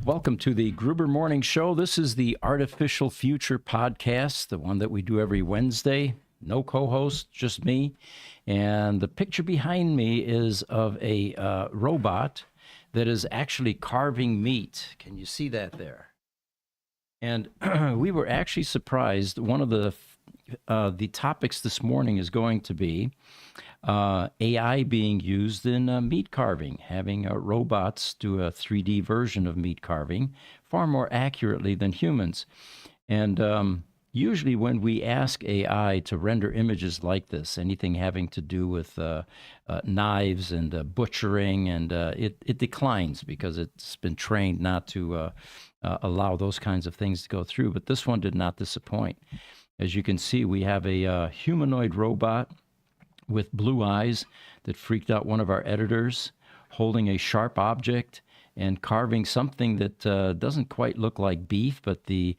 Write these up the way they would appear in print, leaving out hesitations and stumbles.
Welcome to the Gruber Morning Show. This is the Artificial Future podcast, the one that we do every Wednesday. No co-host, just me. And the picture behind me is of a robot that is actually carving meat. Can you see that there? And we were actually surprised. One of the topics this morning is going to be AI being used in meat carving, having robots do a 3D version of meat carving far more accurately than humans. And usually when we ask AI to render images like this, anything having to do with knives and butchering, and it declines because it's been trained not to allow those kinds of things to go through. But this one did not disappoint. As you can see, we have a humanoid robot with blue eyes that freaked out one of our editors, holding a sharp object and carving something that doesn't quite look like beef, but the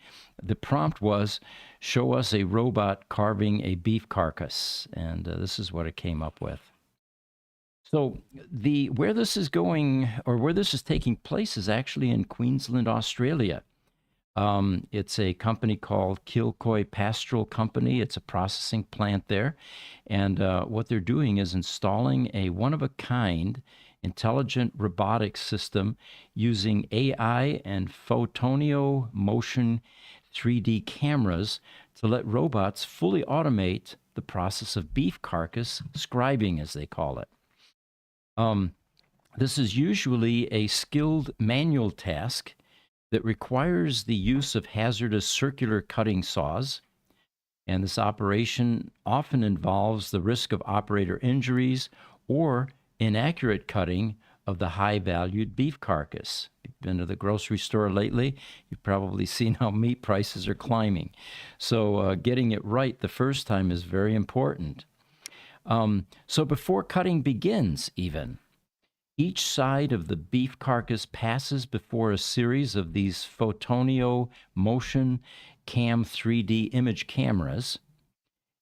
prompt was, show us a robot carving a beef carcass, and this is what it came up with. So where this is going, or where this is taking place, is actually in Queensland, Australia. It's a company called Kilcoy Pastoral Company. It's a processing plant there. And what they're doing is installing a one-of-a-kind intelligent robotic system using AI and photonio motion 3D cameras to let robots fully automate the process of beef carcass scribing, as they call it. This is usually a skilled manual task that requires the use of hazardous circular cutting saws, and this operation often involves the risk of operator injuries or inaccurate cutting of the high-valued beef carcass. If you've been to the grocery store lately, you've probably seen how meat prices are climbing. So getting it right the first time is very important. So before cutting begins, even, each side of the beef carcass passes before a series of these photonio motion cam 3D image cameras.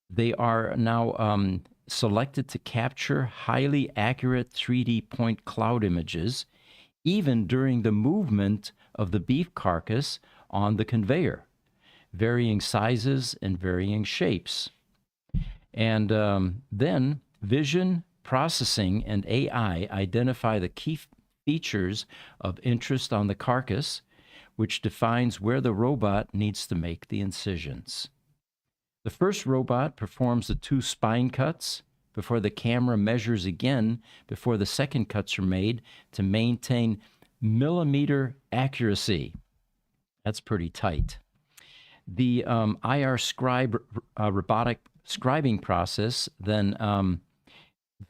They are now selected to capture highly accurate 3D point cloud images, even during the movement of the beef carcass on the conveyor, varying sizes and varying shapes. And then vision, processing, and AI identify the key features of interest on the carcass, which defines where the robot needs to make the incisions. The first robot performs the 2 spine cuts before the camera measures again before the second cuts are made to maintain millimeter accuracy. That's pretty tight. The IR scribe robotic scribing process then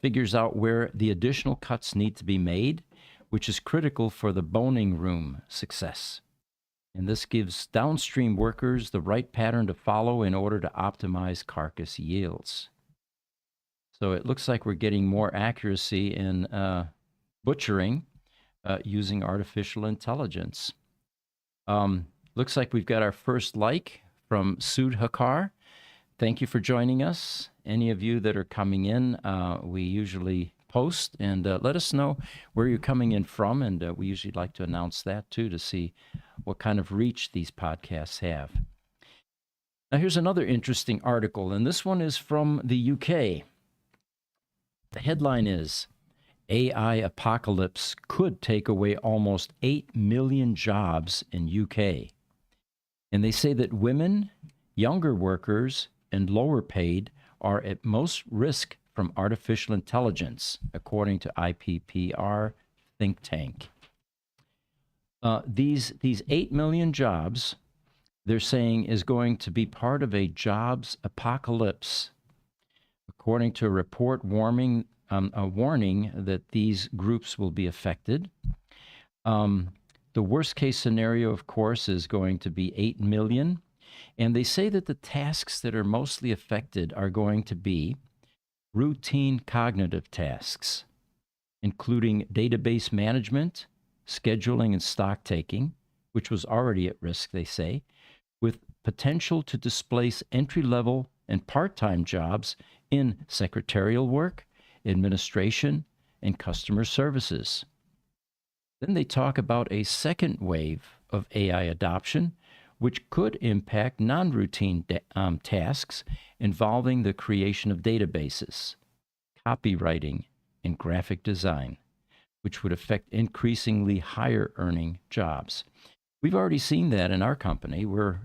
figures out where the additional cuts need to be made, which is critical for the boning room success. And this gives downstream workers the right pattern to follow in order to optimize carcass yields. So it looks like we're getting more accuracy in butchering using artificial intelligence. Looks like we've got our first like from Sud Hakar. Thank you for joining us. Any of you that are coming in, we usually post, and let us know where you're coming in from, and we usually like to announce that too to see what kind of reach these podcasts have. Now here's another interesting article, and this one is from the UK. The headline is, AI apocalypse could take away almost 8 million jobs in UK. And they say that women, younger workers, and lower paid are at most risk from artificial intelligence, according to IPPR think tank. These 8 million jobs, they're saying, is going to be part of a jobs apocalypse, according to a report warning that these groups will be affected. The worst case scenario, of course, is going to be 8 million. And they say that the tasks that are mostly affected are going to be routine cognitive tasks, including database management, scheduling, and stock taking, which was already at risk, they say, with potential to displace entry-level and part-time jobs in secretarial work, administration, and customer services. Then they talk about a second wave of AI adoption, which could impact non routine tasks involving the creation of databases, copywriting, and graphic design, which would affect increasingly higher earning jobs. We've already seen that in our company. We're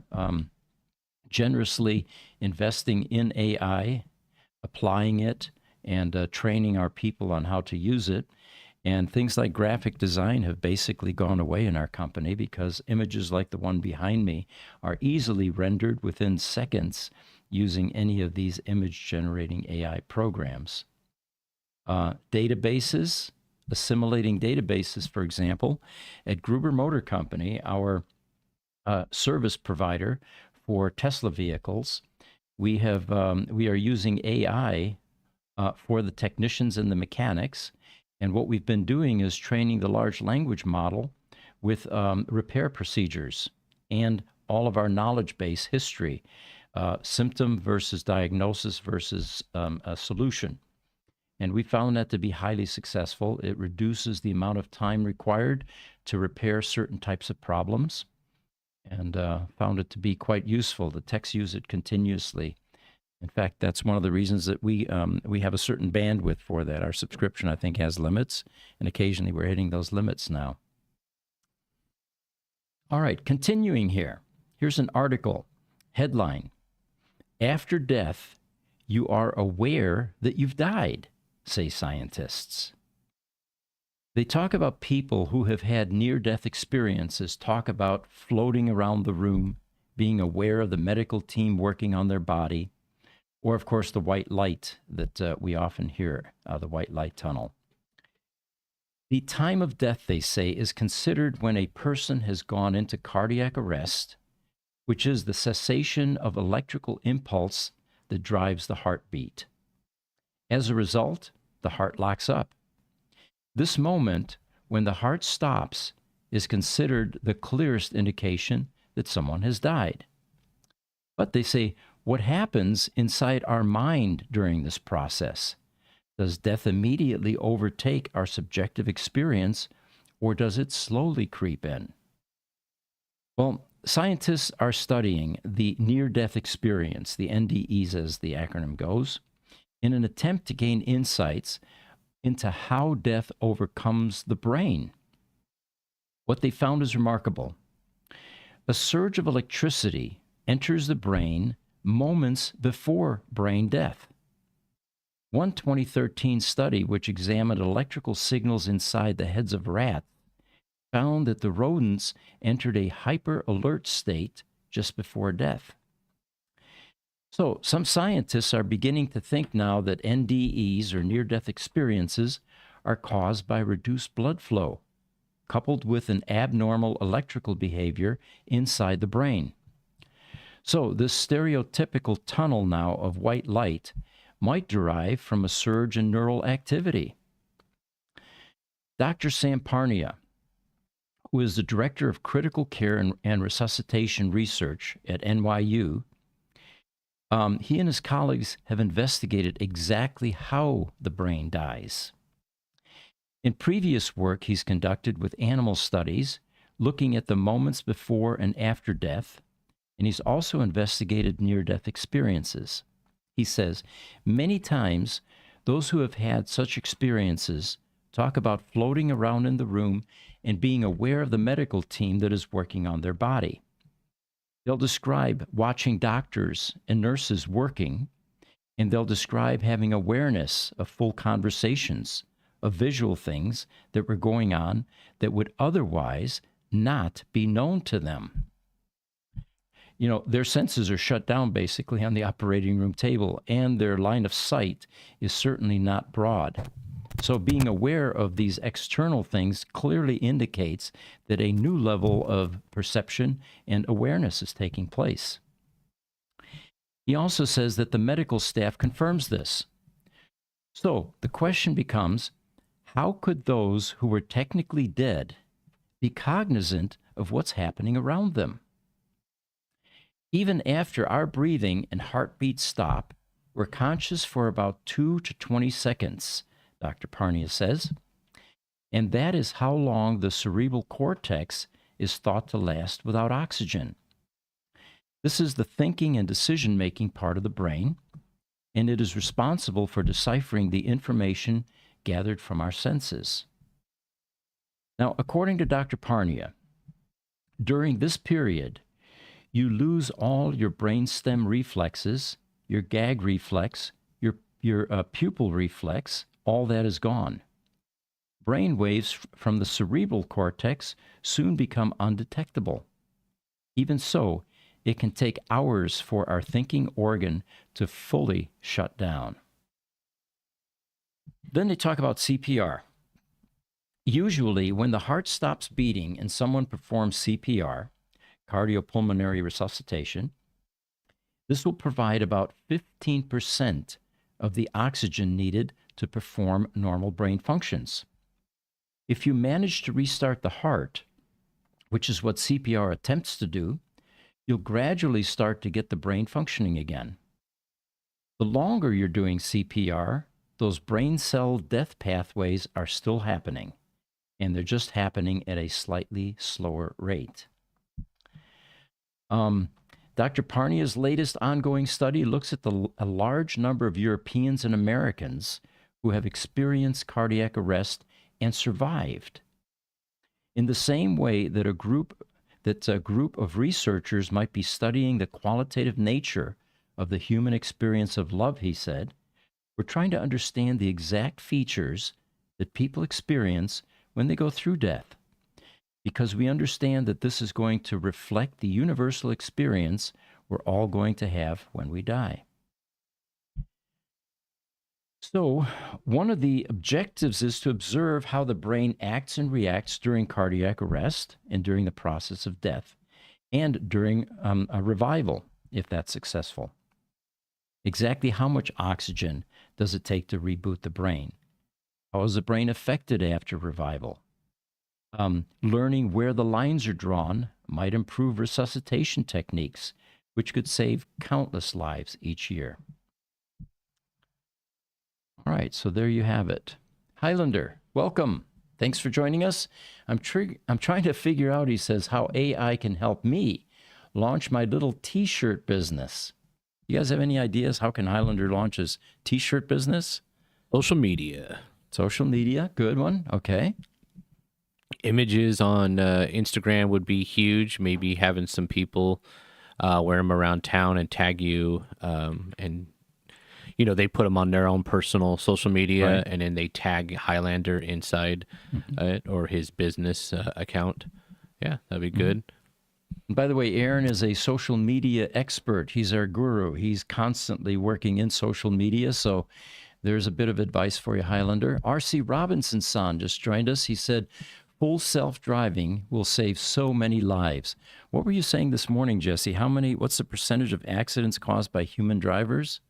generously investing in AI, applying it, and training our people on how to use it. And things like graphic design have basically gone away in our company because images like the one behind me are easily rendered within seconds using any of these image generating AI programs. Databases, assimilating databases, for example, at Gruber Motor Company, our service provider for Tesla vehicles, we are using AI for the technicians and the mechanics. And what we've been doing is training the large language model with repair procedures and all of our knowledge base history, symptom versus diagnosis versus a solution. And we found that to be highly successful. It reduces the amount of time required to repair certain types of problems, and found it to be quite useful. The techs use it continuously. In fact, that's one of the reasons that we have a certain bandwidth for that. Our subscription, I think, has limits, and occasionally we're hitting those limits now. All right, continuing here. Here's an article, headline, "After death, you are aware that you've died," say scientists. They talk about people who have had near-death experiences, talk about floating around the room, being aware of the medical team working on their body, or, of course, the white light that we often hear, the white light tunnel. The time of death, they say, is considered when a person has gone into cardiac arrest, which is the cessation of electrical impulse that drives the heartbeat. As a result, the heart locks up. This moment, when the heart stops, is considered the clearest indication that someone has died. But they say, what happens inside our mind during this process? Does death immediately overtake our subjective experience, or does it slowly creep in? Well, scientists are studying the near-death experience, the NDEs as the acronym goes, in an attempt to gain insights into how death overcomes the brain. What they found is remarkable. A surge of electricity enters the brain moments before brain death. One 2013 study, which examined electrical signals inside the heads of rats, found that the rodents entered a hyper-alert state just before death. So, some scientists are beginning to think now that NDEs, or near-death experiences, are caused by reduced blood flow, coupled with an abnormal electrical behavior inside the brain. So, this stereotypical tunnel now of white light might derive from a surge in neural activity. Dr. Samparnia, who is the Director of Critical Care and Resuscitation Research at NYU, he and his colleagues have investigated exactly how the brain dies. In previous work he's conducted with animal studies, looking at the moments before and after death, and he's also investigated near-death experiences. He says, many times, those who have had such experiences talk about floating around in the room and being aware of the medical team that is working on their body. They'll describe watching doctors and nurses working, and they'll describe having awareness of full conversations, of visual things that were going on that would otherwise not be known to them. You know, their senses are shut down basically on the operating room table, and their line of sight is certainly not broad. So being aware of these external things clearly indicates that a new level of perception and awareness is taking place. He also says that the medical staff confirms this. So the question becomes, how could those who were technically dead be cognizant of what's happening around them? Even after our breathing and heartbeat stop, we're conscious for about 2 to 20 seconds, Dr. Parnia says. and that is how long the cerebral cortex is thought to last without oxygen. This is the thinking and decision-making part of the brain, and it is responsible for deciphering the information gathered from our senses. Now, according to Dr. Parnia, during this period, you lose all your brainstem reflexes, your gag reflex, your pupil reflex, all that is gone. Brain waves from the cerebral cortex soon become undetectable. Even so, it can take hours for our thinking organ to fully shut down. Then they talk about CPR. Usually, when the heart stops beating and someone performs CPR, cardiopulmonary resuscitation, this will provide about 15% of the oxygen needed to perform normal brain functions. If you manage to restart the heart, which is what CPR attempts to do, you'll gradually start to get the brain functioning again. The longer you're doing CPR, those brain cell death pathways are still happening, and they're just happening at a slightly slower rate. Dr. Parnia's latest ongoing study looks at a large number of Europeans and Americans who have experienced cardiac arrest and survived. In the same way that a group of researchers might be studying the qualitative nature of the human experience of love, he said, we're trying to understand the exact features that people experience when they go through death, because we understand that this is going to reflect the universal experience we're all going to have when we die. So, one of the objectives is to observe how the brain acts and reacts during cardiac arrest and during the process of death, and during a revival, if that's successful. Exactly how much oxygen does it take to reboot the brain? How is the brain affected after revival? Learning where the lines are drawn might improve resuscitation techniques, which could save countless lives each year. All right, so there you have it. Highlander, welcome. Thanks for joining us. I'm trying to figure out, he says, how AI can help me launch my little T-shirt business. You guys have any ideas? How can Highlander launch his T-shirt business? Social media. Social media, good one. Okay. Images on Instagram would be huge. Maybe having some people wear them around town and tag you, and they put them on their own personal social media, Right. and then they tag Highlander inside it or his business account. Yeah, that'd be good. And by the way, Aaron is a social media expert. He's our guru. He's constantly working in social media, so there's a bit of advice for you, Highlander. R.C. Robinson's son just joined us. He said, full self-driving will save so many lives. What were you saying this morning, Jesse? What's the percentage of accidents caused by human drivers?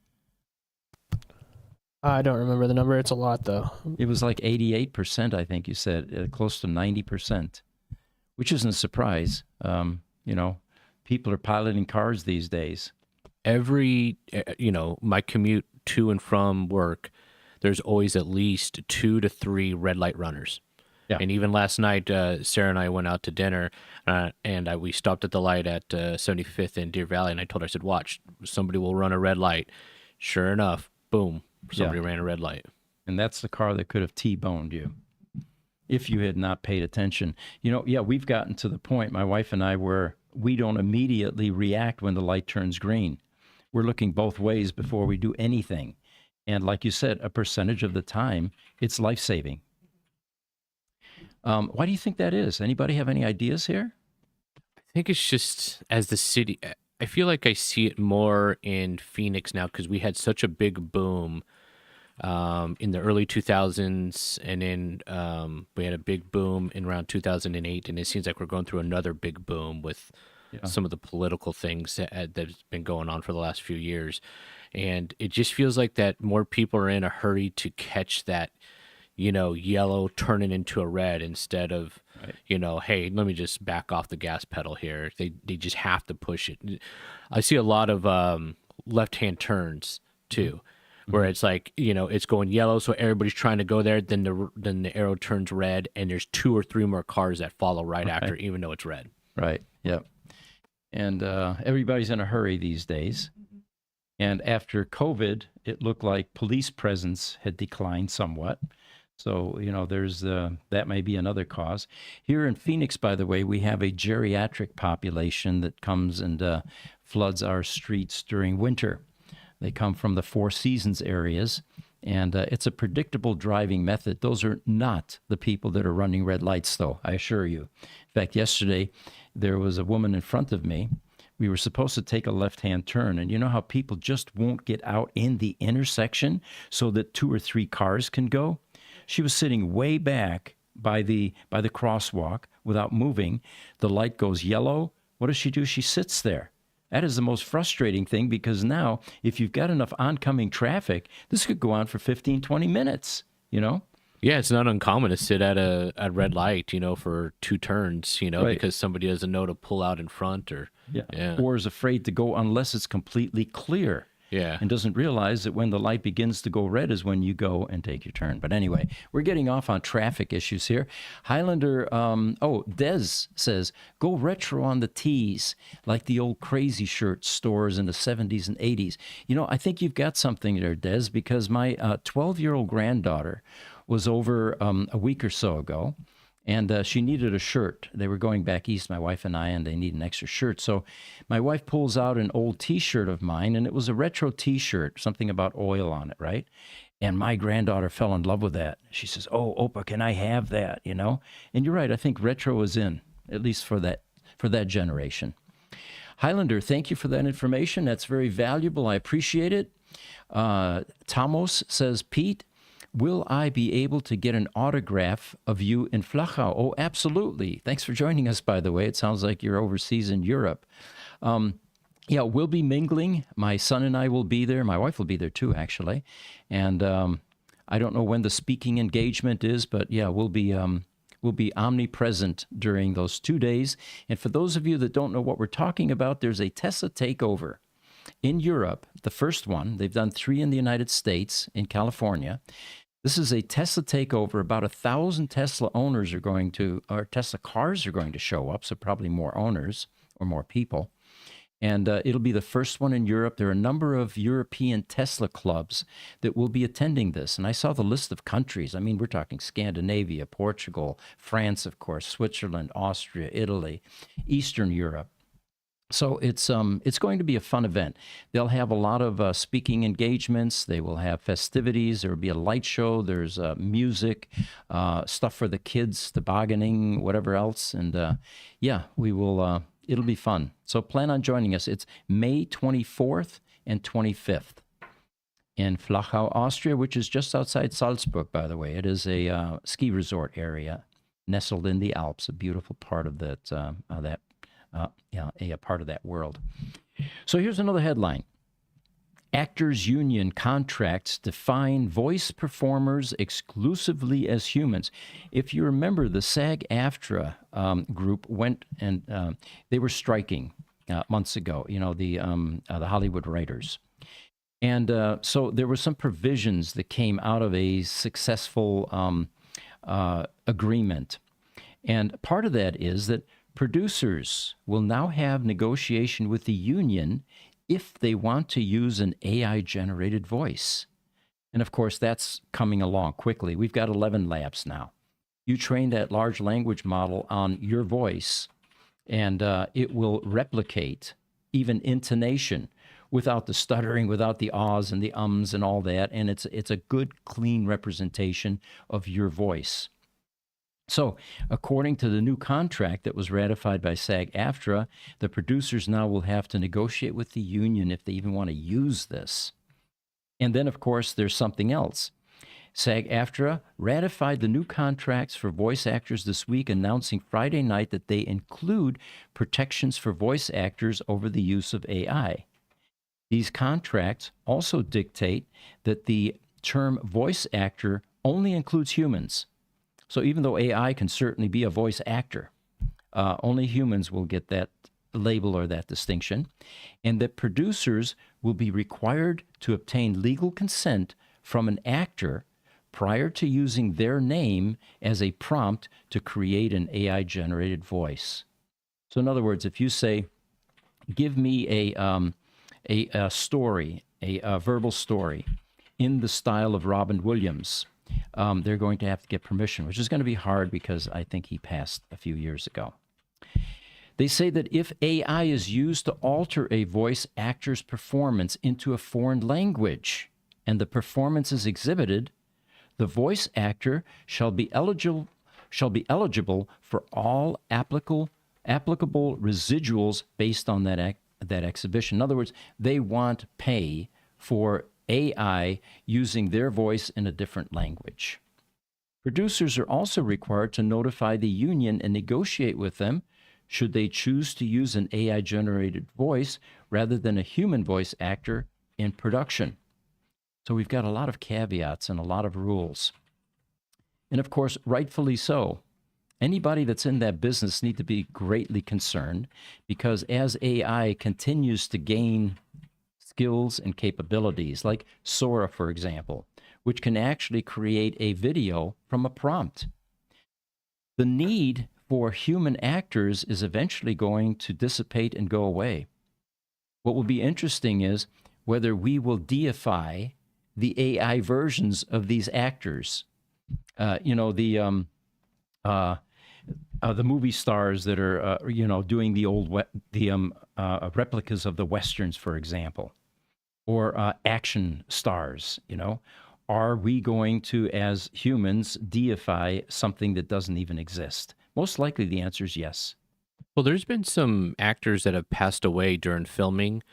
I don't remember the number. It's a lot, though. It was like 88%, I think you said, close to 90%, which isn't a surprise. People are piloting cars these days. My commute to and from work, there's always at least 2 to 3 red light runners. Yeah. And even last night, Sarah and I went out to dinner, and we stopped at the light at 75th in Deer Valley, and I told her, I said, watch, somebody will run a red light. Sure enough, boom, somebody ran a red light. And that's the car that could have T-boned you if you had not paid attention. We've gotten to the point, my wife and I, where we don't immediately react when the light turns green. We're looking both ways before we do anything. And like you said, a percentage of the time, it's life-saving. Why do you think that is? Anybody have any ideas here? I think it's just as the city, I feel like I see it more in Phoenix now because we had such a big boom in the early 2000s, and then we had a big boom in around 2008, and it seems like we're going through another big boom with some of the political things that's been going on for the last few years. And it just feels like that more people are in a hurry to catch that, yellow turning into a red instead of, hey, let me just back off the gas pedal here. They just have to push it. I see a lot of left-hand turns too. where it's like, it's going yellow, so everybody's trying to go there. Then the arrow turns red, and there's 2 or 3 more cars that follow right after, even though it's red. Right. Yep. And everybody's in a hurry these days. And after COVID, it looked like police presence had declined somewhat. So, there's that may be another cause. Here in Phoenix, by the way, we have a geriatric population that comes and floods our streets during winter. They come from the Four Seasons areas, and it's a predictable driving method. Those are not the people that are running red lights, though, I assure you. In fact, yesterday, there was a woman in front of me. We were supposed to take a left-hand turn, and you know how people just won't get out in the intersection so that 2 or 3 cars can go? She was sitting way back by the crosswalk without moving. The light goes yellow. What does she do? She sits there. That is the most frustrating thing, because now if you've got enough oncoming traffic, this could go on for 15, 20 minutes, Yeah, it's not uncommon to sit at a red light, for 2 turns, Right. because somebody doesn't know to pull out in front or or is afraid to go unless it's completely clear. Yeah. And doesn't realize that when the light begins to go red is when you go and take your turn. But anyway, we're getting off on traffic issues here. Highlander, Des says, go retro on the tees, like the old Crazy Shirt stores in the 70s and 80s. I think you've got something there, Des, because my 12-year-old granddaughter was over a week or so ago, and she needed a shirt. They were going back east, my wife and I, and they need an extra shirt. So my wife pulls out an old T-shirt of mine, and it was a retro T-shirt, something about oil on it, right? And my granddaughter fell in love with that. She says, oh, Opa, can I have that, And you're right, I think retro is in, at least for that generation. Highlander, thank you for that information. That's very valuable. I appreciate it. Thomas says, Pete, will I be able to get an autograph of you in Flachau? Oh, absolutely. Thanks for joining us, by the way. It sounds like you're overseas in Europe. We'll be mingling. My son and I will be there. My wife will be there too, actually. And I don't know when the speaking engagement is, but we'll be omnipresent during those 2 days. And for those of you that don't know what we're talking about, there's a Tesla takeover in Europe, the first one. They've done 3 in the United States, in California. This is a Tesla takeover. About 1,000 Tesla owners or Tesla cars are going to show up, so probably more owners or more people. And it'll be the first one in Europe. There are a number of European Tesla clubs that will be attending this. And I saw the list of countries. I mean, we're talking Scandinavia, Portugal, France, of course, Switzerland, Austria, Italy, Eastern Europe. So it's going to be a fun event. They'll have a lot of speaking engagements. They will have festivities. There will be a light show. There's music, stuff for the kids, tobogganing, whatever else. And we will. It'll be fun. So plan on joining us. It's May 24th and 25th in Flachau, Austria, which is just outside Salzburg, by the way. It is a ski resort area nestled in the Alps, a beautiful part of a part of that world. So here's another headline. Actors Union contracts define voice performers exclusively as humans. If you remember, the SAG-AFTRA group went and they were striking months ago, the Hollywood writers. And so there were some provisions that came out of a successful agreement. And part of that is that producers will now have negotiation with the union if they want to use an AI-generated voice. And of course, that's coming along quickly. We've got 11 labs now. You train that large language model on your voice, and it will replicate even intonation without the stuttering, without the ahs and the ums and all that. And it's a good, clean representation of your voice. So, according to the new contract that was ratified by SAG-AFTRA, the producers now will have to negotiate with the union if they even want to use this. And then, of course, there's something else. SAG-AFTRA ratified the new contracts for voice actors this week, announcing Friday night that they include protections for voice actors over the use of AI. These contracts also dictate that the term voice actor only includes humans. So even though AI can certainly be a voice actor, only humans will get that label or that distinction, and that producers will be required to obtain legal consent from an actor prior to using their name as a prompt to create an AI-generated voice. So in other words, if you say, give me a story, a verbal story in the style of Robin Williams, they're going to have to get permission, which is going to be hard because I think he passed a few years ago. They say that if AI is used to alter a voice actor's performance into a foreign language and the performance is exhibited, the voice actor shall be eligible for all applicable residuals based on that exhibition. In other words, they want pay for AI using their voice in a different language. Producers are also required to notify the union and negotiate with them should they choose to use an AI-generated voice rather than a human voice actor in production. So we've got a lot of caveats and a lot of rules. And of course, rightfully so. Anybody that's in that business need to be greatly concerned because as AI continues to gain skills and capabilities, like Sora, for example, which can actually create a video from a prompt, the need for human actors is eventually going to dissipate and go away. What will be interesting is whether we will deify the AI versions of these actors. The movie stars that are, doing the replicas of the Westerns, for example, or action stars, Are we going to, as humans, deify something that doesn't even exist? Most likely the answer is yes. Well, there's been some actors that have passed away during filming,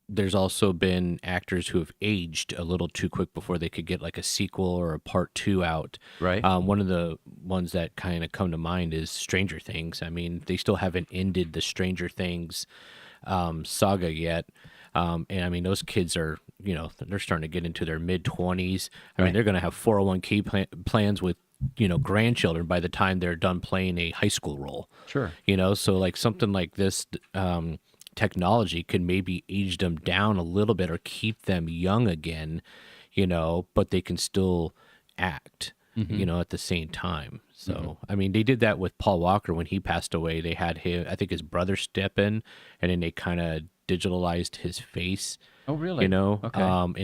There's also been actors who have aged a little too quick before they could get like a sequel or a part 2 out. Right. One of the ones that kind of come to mind is Stranger Things. I mean, they still haven't ended the Stranger Things saga yet. And I mean, those kids are, they're starting to get into their mid-20s. I mean, they're going to have 401k plans with, grandchildren by the time they're done playing a high school role. Sure. So like something like this, technology could maybe age them down a little bit or keep them young again, but they can still act, at the same time. So, I mean, they did that with Paul Walker when he passed away. They had him, I think his brother step in, and then they kind of digitalized his face. Oh, really? In Okay. one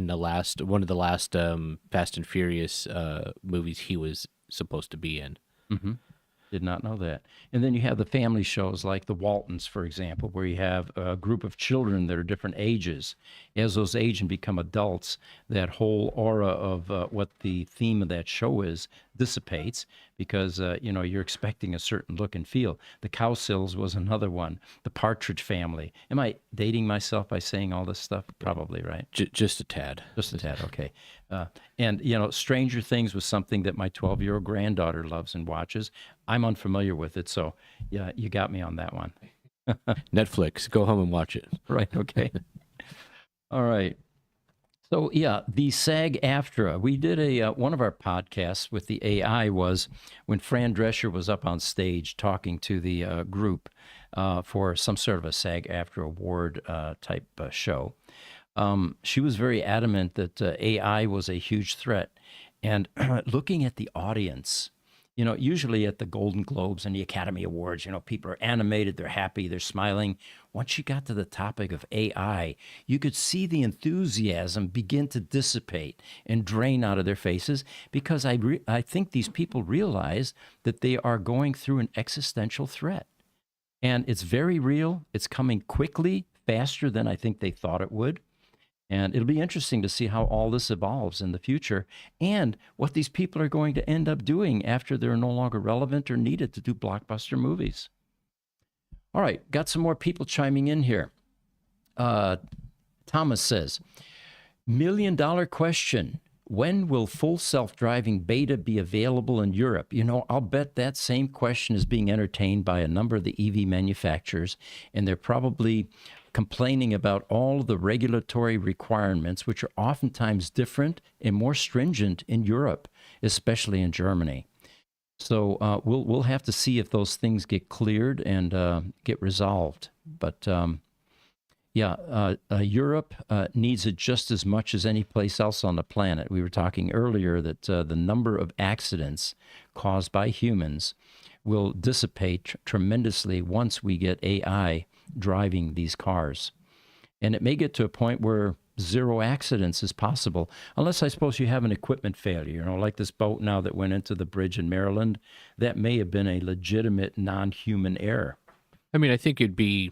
of the last Fast and Furious movies he was supposed to be in. Mm-hmm. Did not know that. And then you have the family shows like The Waltons, for example, where you have a group of children that are different ages. As those age and become adults, that whole aura of what the theme of that show is dissipates because, you're expecting a certain look and feel. The Cowsills was another one. The Partridge Family. Am I dating myself by saying all this stuff? Probably, right? Just a tad. Just a tad, okay. And, Stranger Things was something that my 12-year-old granddaughter loves and watches. I'm unfamiliar with it, so yeah, you got me on that one. Netflix, go home and watch it. Right, okay. All right. So, yeah, the SAG-AFTRA, we did one of our podcasts with the AI was when Fran Drescher was up on stage talking to the group for some sort of a SAG-AFTRA award type show. She was very adamant that AI was a huge threat. And looking at the audience, usually at the Golden Globes and the Academy Awards, people are animated, they're happy, they're smiling. Once you got to the topic of AI, you could see the enthusiasm begin to dissipate and drain out of their faces because I think these people realize that they are going through an existential threat. And it's very real. It's coming quickly, faster than I think they thought it would. And it'll be interesting to see how all this evolves in the future and what these people are going to end up doing after they're no longer relevant or needed to do blockbuster movies. All right, got some more people chiming in here. Thomas says, $1 million question. When will full self-driving beta be available in Europe? I'll bet that same question is being entertained by a number of the EV manufacturers, and they're probably complaining about all the regulatory requirements, which are oftentimes different and more stringent in Europe, especially in Germany. So we'll have to see if those things get cleared and get resolved. But Europe needs it just as much as any place else on the planet. We were talking earlier that the number of accidents caused by humans will dissipate tremendously once we get AI driving these cars. And it may get to a point where zero accidents is possible, unless I suppose you have an equipment failure, like this boat now that went into the bridge in Maryland. That may have been a legitimate non-human error. I mean, I think it'd be,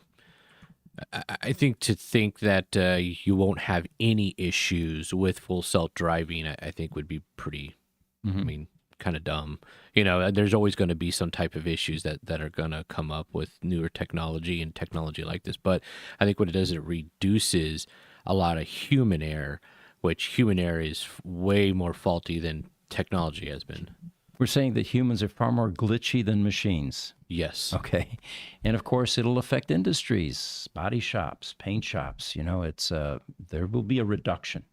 I think to think that you won't have any issues with full self-driving, I think would be pretty, I mean, kind of dumb. There's always going to be some type of issues that are going to come up with newer technology and technology like this. But I think what it does, it reduces a lot of human error, which human error is way more faulty than technology has been. We're saying that humans are far more glitchy than machines. Yes. Okay. And of course, it'll affect industries, body shops, paint shops. There will be a reduction.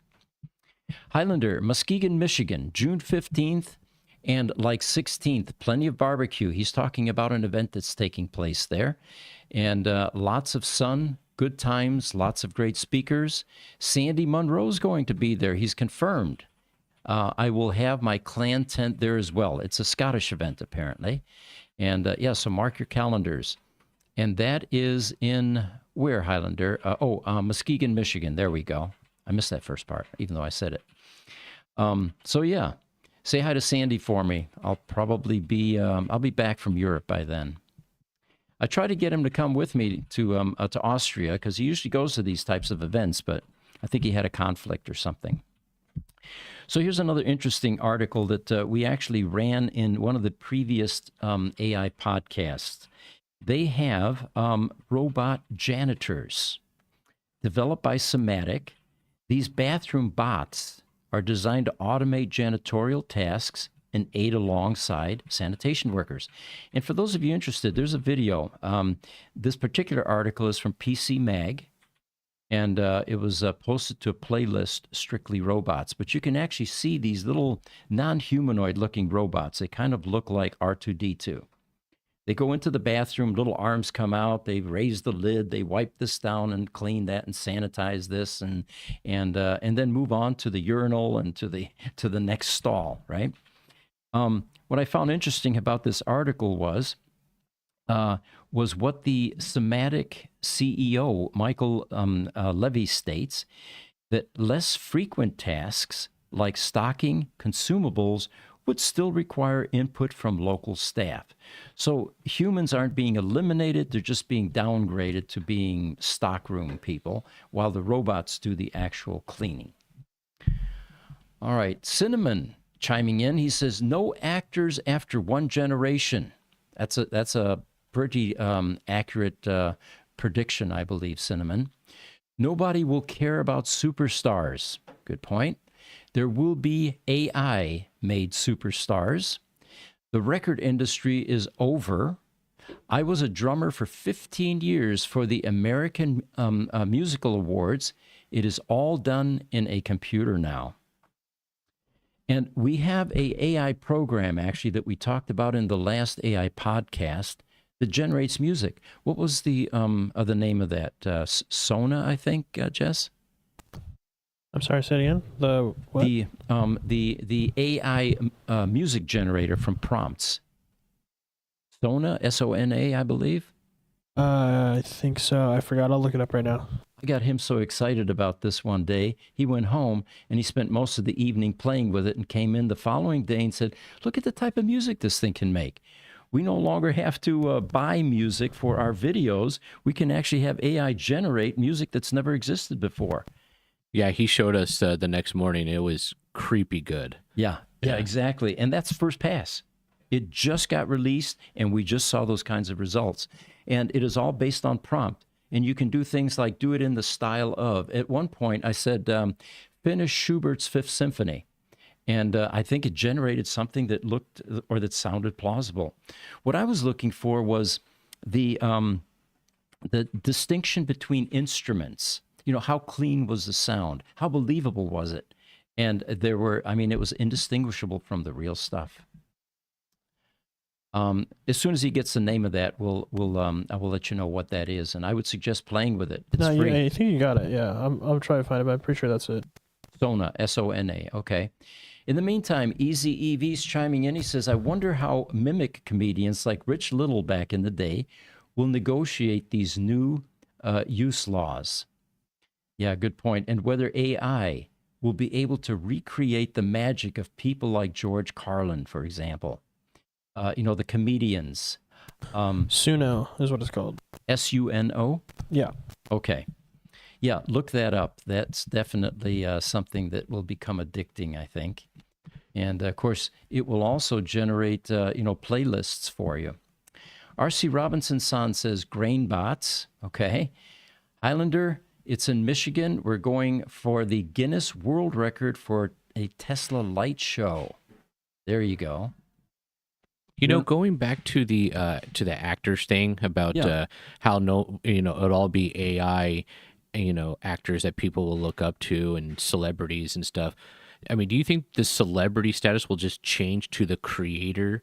Highlander, Muskegon, Michigan, June 15th and like 16th, plenty of barbecue. He's talking about an event that's taking place there. And lots of sun, good times, lots of great speakers. Sandy Munro's going to be there. He's confirmed. I will have my clan tent there as well. It's a Scottish event, apparently. And so mark your calendars. And that is in where, Highlander? Muskegon, Michigan. There we go. I missed that first part, even though I said it. Say hi to Sandy for me. I'll probably be I'll be back from Europe by then. I tried to get him to come with me to Austria because he usually goes to these types of events, but I think he had a conflict or something. So here's another interesting article that we actually ran in one of the previous AI podcasts. They have robot janitors developed by Somatic. These bathroom bots are designed to automate janitorial tasks and aid alongside sanitation workers. And for those of you interested, there's a video. This particular article is from PC Mag, and it was posted to a playlist, Strictly Robots. But you can actually see these little non-humanoid looking robots. They kind of look like R2-D2. They go into the bathroom, little arms come out, they raise the lid, they wipe this down and clean that and sanitize this and then move on to the urinal and to the next stall, right? What I found interesting about this article was what the Somatic CEO, Michael Levy, states, that less frequent tasks like stocking consumables would still require input from local staff. So humans aren't being eliminated, they're just being downgraded to being stockroom people, while the robots do the actual cleaning. All right, Cinnamon chiming in, he says, no actors after one generation. That's a pretty accurate prediction, I believe, Cinnamon. Nobody will care about superstars. Good point. There will be AI-made superstars. The record industry is over. I was a drummer for 15 years for the American Musical Awards. It is all done in a computer now. And we have an AI program, actually, that we talked about in the last AI podcast that generates music. What was the name of that? Sona, I think, Jess? I'm sorry, say it again. The what? The AI music generator from prompts. Sona, S-O-N-A, I believe. I think so. I forgot. I'll look it up right now. I got him so excited about this one day. He went home and he spent most of the evening playing with it and came in the following day and said, look at the type of music this thing can make. We no longer have to buy music for our videos. We can actually have AI generate music that's never existed before. Yeah, he showed us the next morning. It was creepy good. Yeah, exactly. And that's first pass. It just got released, and we just saw those kinds of results. And it is all based on prompt. And you can do things like do it in the style of. At one point, I said, finish Schubert's Fifth Symphony. And I think it generated something that looked or that sounded plausible. What I was looking for was the distinction between instruments. How clean was the sound? How believable was it? And it was indistinguishable from the real stuff. As soon as he gets the name of that, I will let you know what that is, and I would suggest playing with it. It's No, free. I think you got it. Yeah, I'm trying to find it, but I'm pretty sure that's it. Sona, Sona. Okay. In the meantime, Easy EV's chiming in. He says, "I wonder how mimic comedians like Rich Little back in the day will negotiate these new use laws." Yeah, good point. And whether AI will be able to recreate the magic of people like George Carlin, for example. The comedians. Suno is what it's called. Suno? Yeah. Okay. Yeah, look that up. That's definitely something that will become addicting, I think. And of course, it will also generate, playlists for you. R.C. Robinson-san says grain bots. Okay. Highlander, it's in Michigan. We're going for the Guinness World Record for a Tesla light show. There you go. Going back to the actors thing about how it'll all be AI, actors that people will look up to and celebrities and stuff. I mean, do you think the celebrity status will just change to the creator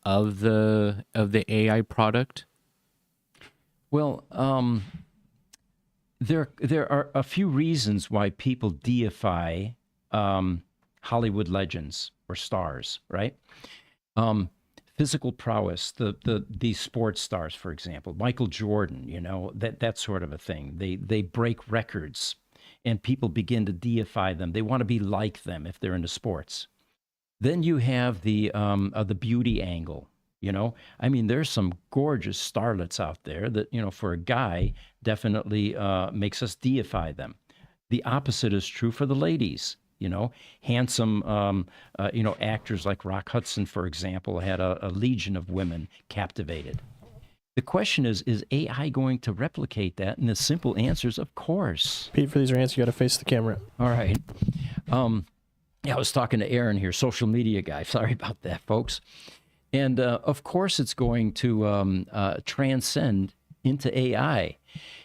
of the AI product? Well, there are a few reasons why people deify Hollywood legends or stars, right? Physical prowess, the sports stars, for example, Michael Jordan, that sort of a thing. They break records, and people begin to deify them. They want to be like them if they're into sports. Then you have the beauty angle. I mean, there's some gorgeous starlets out there that for a guy definitely makes us deify them. The opposite is true for the ladies. Handsome, actors like Rock Hudson, for example, had a legion of women captivated. The question is AI going to replicate that? And the simple answer is, of course. Pete, for these rants, you got to face the camera. All right. I was talking to Aaron here, social media guy. Sorry about that, folks. And of course, it's going to transcend into AI.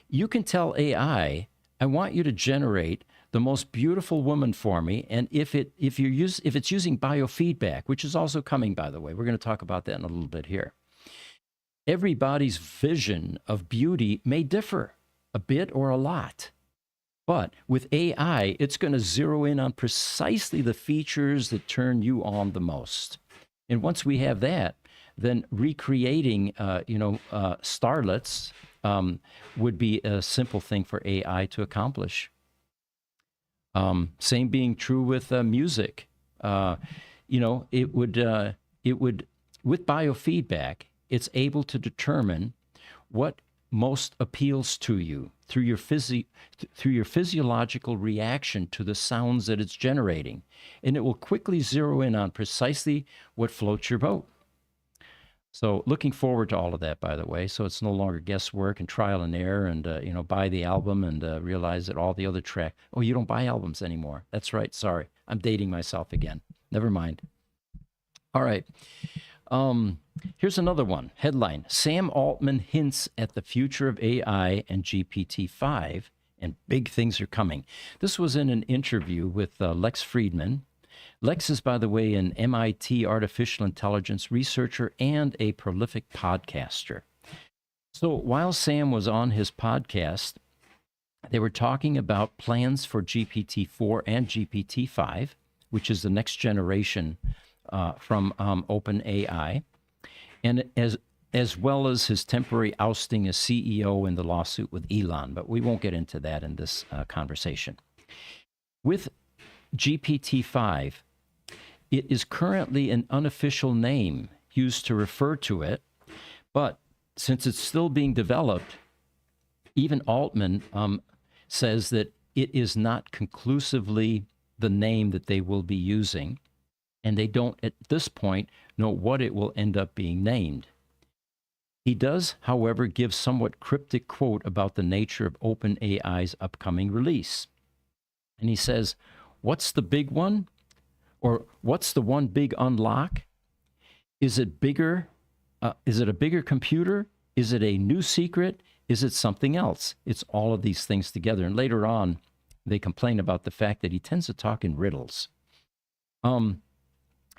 You can tell AI, I want you to generate the most beautiful woman for me, and if it's using biofeedback, which is also coming, by the way, we're going to talk about that in a little bit here. Everybody's vision of beauty may differ a bit or a lot, but with AI, it's going to zero in on precisely the features that turn you on the most. And once we have that, then recreating, starlets would be a simple thing for AI to accomplish. Same being true with music. It would, with biofeedback, it's able to determine what most appeals to you through your physiological reaction to the sounds that it's generating. And it will quickly zero in on precisely what floats your boat. So looking forward to all of that, by the way. So it's no longer guesswork and trial and error and, buy the album and realize that all the other track. Oh, you don't buy albums anymore. That's right. Sorry. I'm dating myself again. Never mind. All right. Here's another one. Headline: Sam Altman hints at the future of AI and GPT-5, and big things are coming. This was in an interview with Lex Friedman. Lex is, by the way, an MIT artificial intelligence researcher and a prolific podcaster. So while Sam was on his podcast, they were talking about plans for GPT-4 and GPT-5, which is the next generation from OpenAI, and as well as his temporary ousting as CEO in the lawsuit with Elon. But we won't get into that in this conversation. With GPT-5, it is currently an unofficial name used to refer to it, but since it's still being developed, even Altman says that it is not conclusively the name that they will be using, and they don't at this point know what it will end up being named. He does, however, give somewhat cryptic quote about the nature of OpenAI's upcoming release. And he says, "What's the big one? Or what's the one big unlock? Is it bigger? Is it a bigger computer? Is it a new secret? Is it something else?" It's all of these things together. And later on, they complain about the fact that he tends to talk in riddles.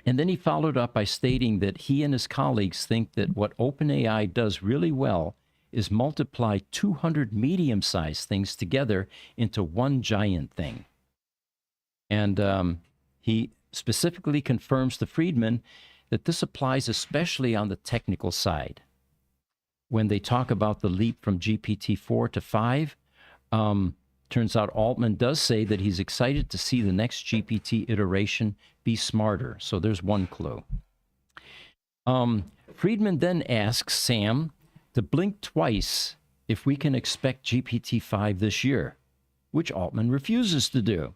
And then he followed up by stating that he and his colleagues think that what OpenAI does really well is multiply 200 medium-sized things together into one giant thing. And he specifically confirms to Friedman that this applies especially on the technical side. When they talk about the leap from GPT-4 to 5, turns out Altman does say that he's excited to see the next GPT iteration be smarter. So there's one clue. Friedman then asks Sam to blink twice if we can expect GPT-5 this year, which Altman refuses to do.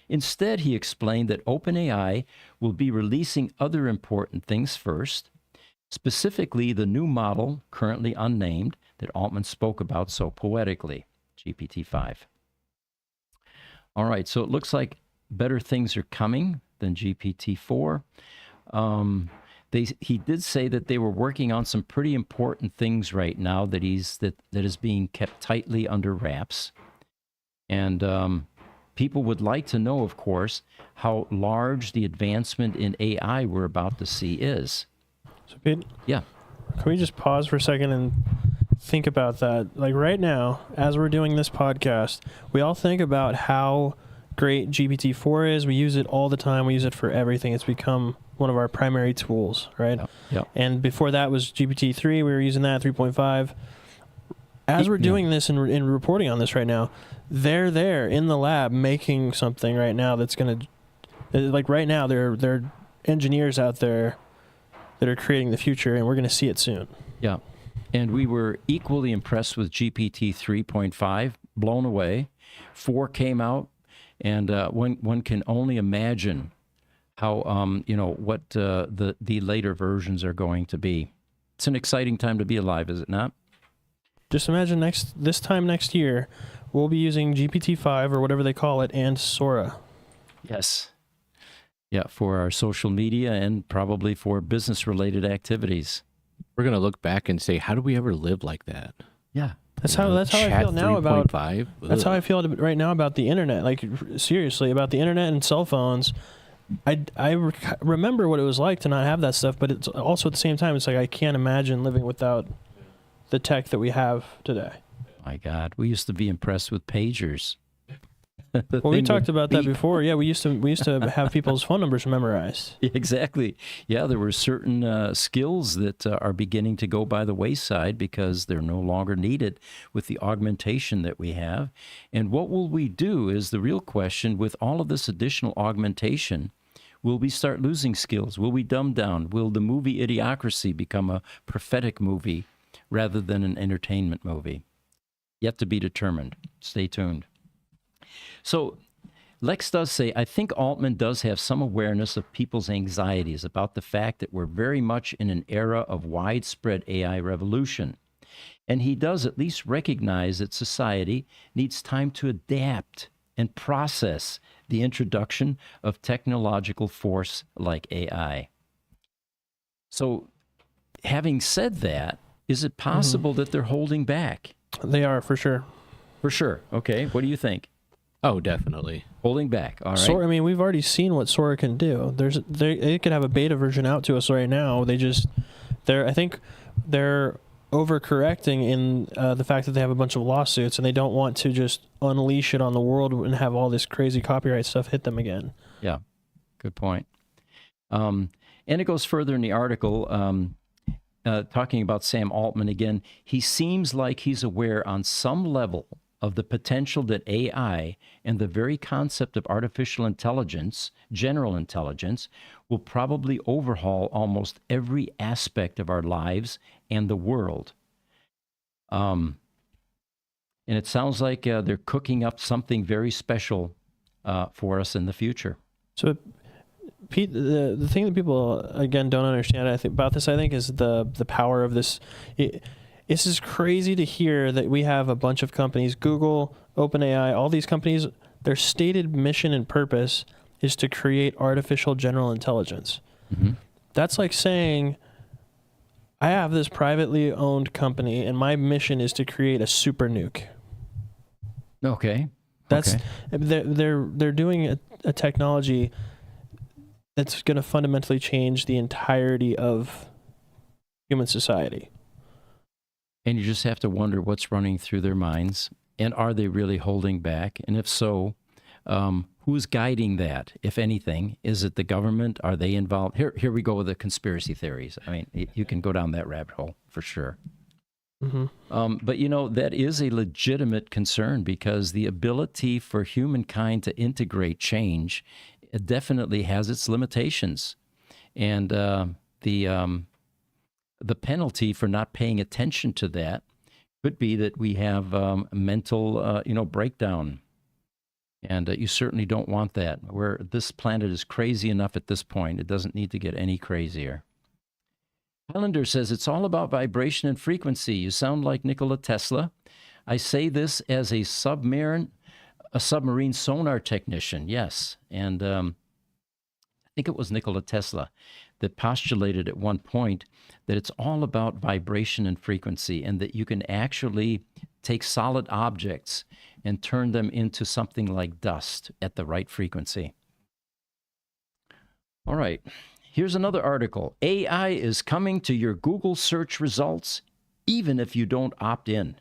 Instead, he explained that OpenAI will be releasing other important things first, specifically the new model, currently unnamed, that Altman spoke about so poetically, GPT-5. All right, so it looks like better things are coming than GPT-4. He did say that they were working on some pretty important things right now that is being kept tightly under wraps. And people would like to know, of course, how large the advancement in AI we're about to see is. So, Pete, Yeah. can we just pause for a second and think about that? Like right now, as we're doing this podcast, we all think about how great GPT-4 is. We use it all the time. We use it for everything. It's become one of our primary tools, right? Yep. And before that was GPT-3. We were using that, 3.5. As we're doing this and reporting on this right now, they're there in the lab making something right now that's going to, like right now, there are engineers out there that are creating the future, and we're going to see it soon. Yeah. And we were equally impressed with GPT 3.5, blown away. 4 came out, and one can only imagine how, what the later versions are going to be. It's an exciting time to be alive, is it not? Just imagine this time next year, we'll be using GPT-5 or whatever they call it, and Sora. Yes. Yeah, for our social media and probably for business-related activities. We're going to look back and say, how do we ever live like that? Yeah. That's how I feel now about. 3.5? That's how I feel right now about the internet. Like seriously, about the internet and cell phones. I remember what it was like to not have that stuff, but it's also at the same time, it's like I can't imagine living without the tech that we have today. My God, we used to be impressed with pagers. Well, we talked about that before. Yeah, we used to have people's phone numbers memorized. Exactly. Yeah, there were certain skills that are beginning to go by the wayside because they're no longer needed with the augmentation that we have. And what will we do is the real question with all of this additional augmentation. Will we start losing skills? Will we dumb down? Will the movie Idiocracy become a prophetic movie rather than an entertainment movie? Yet to be determined. Stay tuned. So Lex does say, I think Altman does have some awareness of people's anxieties about the fact that we're very much in an era of widespread AI revolution. And he does at least recognize that society needs time to adapt and process the introduction of technological force like AI. So having said that, is it possible that they're holding back? They are, for sure. For sure. Okay. What do you think? Oh, definitely. Holding back. All right. Sora, I mean, we've already seen what Sora can do. They could have a beta version out to us right now. I think they're overcorrecting in the fact that they have a bunch of lawsuits and they don't want to just unleash it on the world and have all this crazy copyright stuff hit them again. Yeah. Good point. And it goes further in the article, talking about Sam Altman again. He seems like he's aware on some level of the potential that AI and the very concept of artificial intelligence, general intelligence, will probably overhaul almost every aspect of our lives and the world. And it sounds like they're cooking up something very special for us in the future. So, Pete, the thing that people, again, don't understand about this, I think, is the power of this. This is crazy to hear that we have a bunch of companies, Google, OpenAI, all these companies, their stated mission and purpose is to create artificial general intelligence. Mm-hmm. That's like saying, I have this privately owned company and my mission is to create a super nuke. Okay. They're doing a technology that's going to fundamentally change the entirety of human society. And you just have to wonder what's running through their minds, and are they really holding back? And if so, who's guiding that, if anything? Is it the government? Are they involved? Here we go with the conspiracy theories. I mean, you can go down that rabbit hole for sure. Mm-hmm. But, that is a legitimate concern, because the ability for humankind to integrate change definitely has its limitations. And the penalty for not paying attention to that could be that we have mental, breakdown. And you certainly don't want that. Where this planet is crazy enough at this point, it doesn't need to get any crazier. Highlander says, it's all about vibration and frequency. You sound like Nikola Tesla. I say this as a submarine sonar technician. Yes. And I think it was Nikola Tesla that postulated at one point that it's all about vibration and frequency, and that you can actually take solid objects and turn them into something like dust at the right frequency. All right. Here's another article. AI is coming to your Google search results, even if you don't opt in.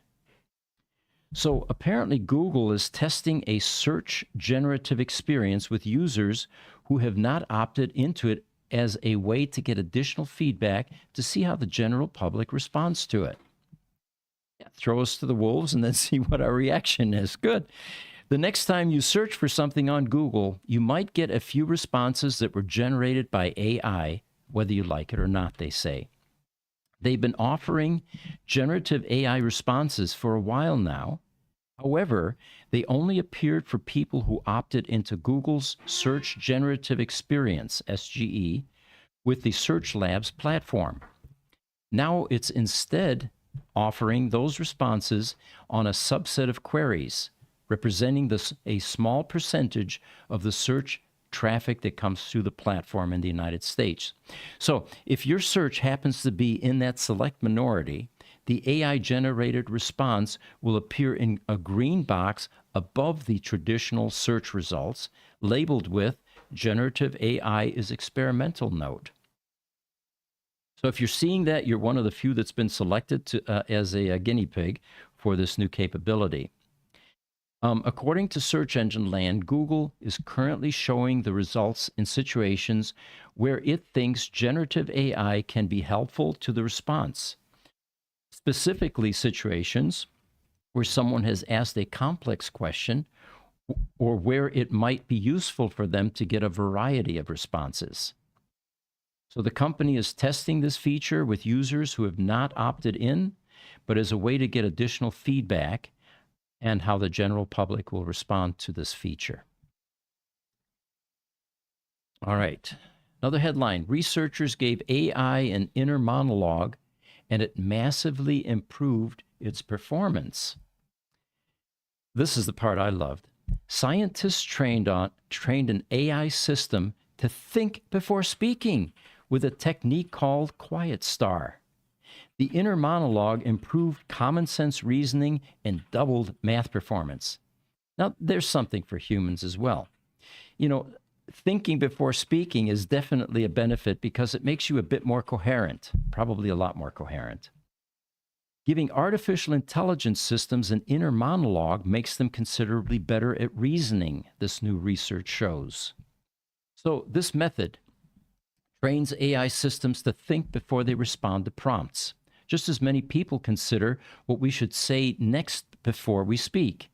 So apparently Google is testing a search generative experience with users who have not opted into it as a way to get additional feedback to see how the general public responds to it. Yeah, throw us to the wolves and then see what our reaction is. Good. The next time you search for something on Google, you might get a few responses that were generated by AI, whether you like it or not, they say. They've been offering generative AI responses for a while now. However, they only appeared for people who opted into Google's Search Generative Experience, SGE, with the Search Labs platform. Now it's instead offering those responses on a subset of queries, representing a small percentage of the search traffic that comes through the platform in the United States. So if your search happens to be in that select minority, the AI-generated response will appear in a green box above the traditional search results, labeled with Generative AI is experimental note. So if you're seeing that, you're one of the few that's been selected as a guinea pig for this new capability. According to Search Engine Land, Google is currently showing the results in situations where it thinks generative AI can be helpful to the response. Specifically, situations where someone has asked a complex question or where it might be useful for them to get a variety of responses. So the company is testing this feature with users who have not opted in, but as a way to get additional feedback and how the general public will respond to this feature. All right. Another headline: researchers gave AI an inner monologue and it massively improved its performance. This is the part I loved. Scientists trained an AI system to think before speaking with a technique called Quiet Star. The inner monologue improved common sense reasoning and doubled math performance. Now, there's something for humans as well. Thinking before speaking is definitely a benefit because it makes you a bit more coherent, probably a lot more coherent. Giving artificial intelligence systems an inner monologue makes them considerably better at reasoning, this new research shows. So this method trains AI systems to think before they respond to prompts, just as many people consider what we should say next before we speak.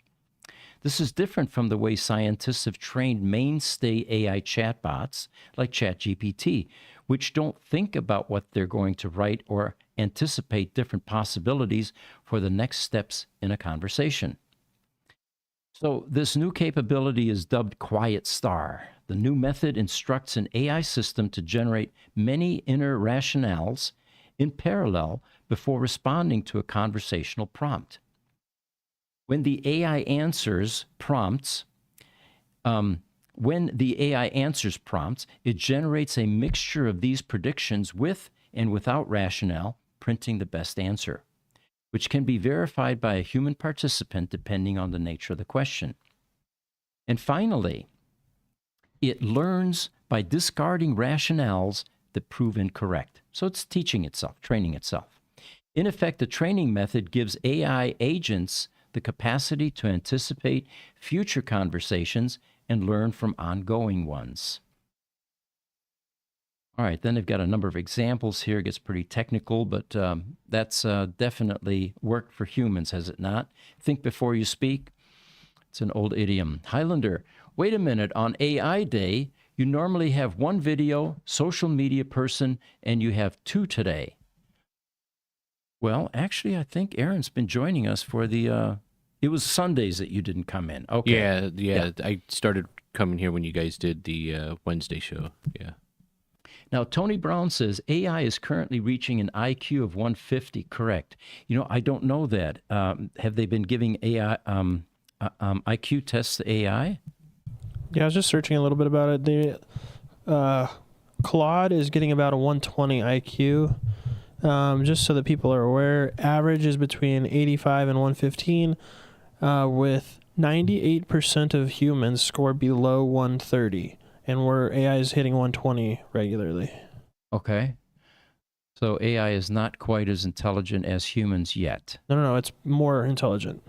This is different from the way scientists have trained mainstay AI chatbots like ChatGPT, which don't think about what they're going to write or anticipate different possibilities for the next steps in a conversation. So this new capability is dubbed Quiet Star. The new method instructs an AI system to generate many inner rationales in parallel before responding to a conversational prompt. When the AI answers prompts, it generates a mixture of these predictions with and without rationale, printing the best answer, which can be verified by a human participant depending on the nature of the question. And finally, It learns by discarding rationales that prove incorrect. So it's teaching itself, training itself. In effect, the training method gives AI agents the capacity to anticipate future conversations and learn from ongoing ones. All right, then they've got a number of examples here. It gets pretty technical, but that's definitely worked for humans, has it not? Think before you speak. It's an old idiom. Highlander, wait a minute. On AI Day, you normally have one video, social media person, and you have two today. Well, actually, I think Aaron's been joining us for the, it was Sundays that you didn't come in. Okay. Yeah. I started coming here when you guys did the Wednesday show. Yeah. Now, Tony Brown says AI is currently reaching an IQ of 150. Correct. You know, I don't know that. Have they been giving AI IQ tests to AI? Yeah, I was just searching a little bit about it. The Claude is getting about a 120 IQ. Just so that people are aware, average is between 85 and 115, with 98% of humans score below 130, and where AI is hitting 120 regularly. Okay. So AI is not quite as intelligent as humans yet. No, it's more intelligent.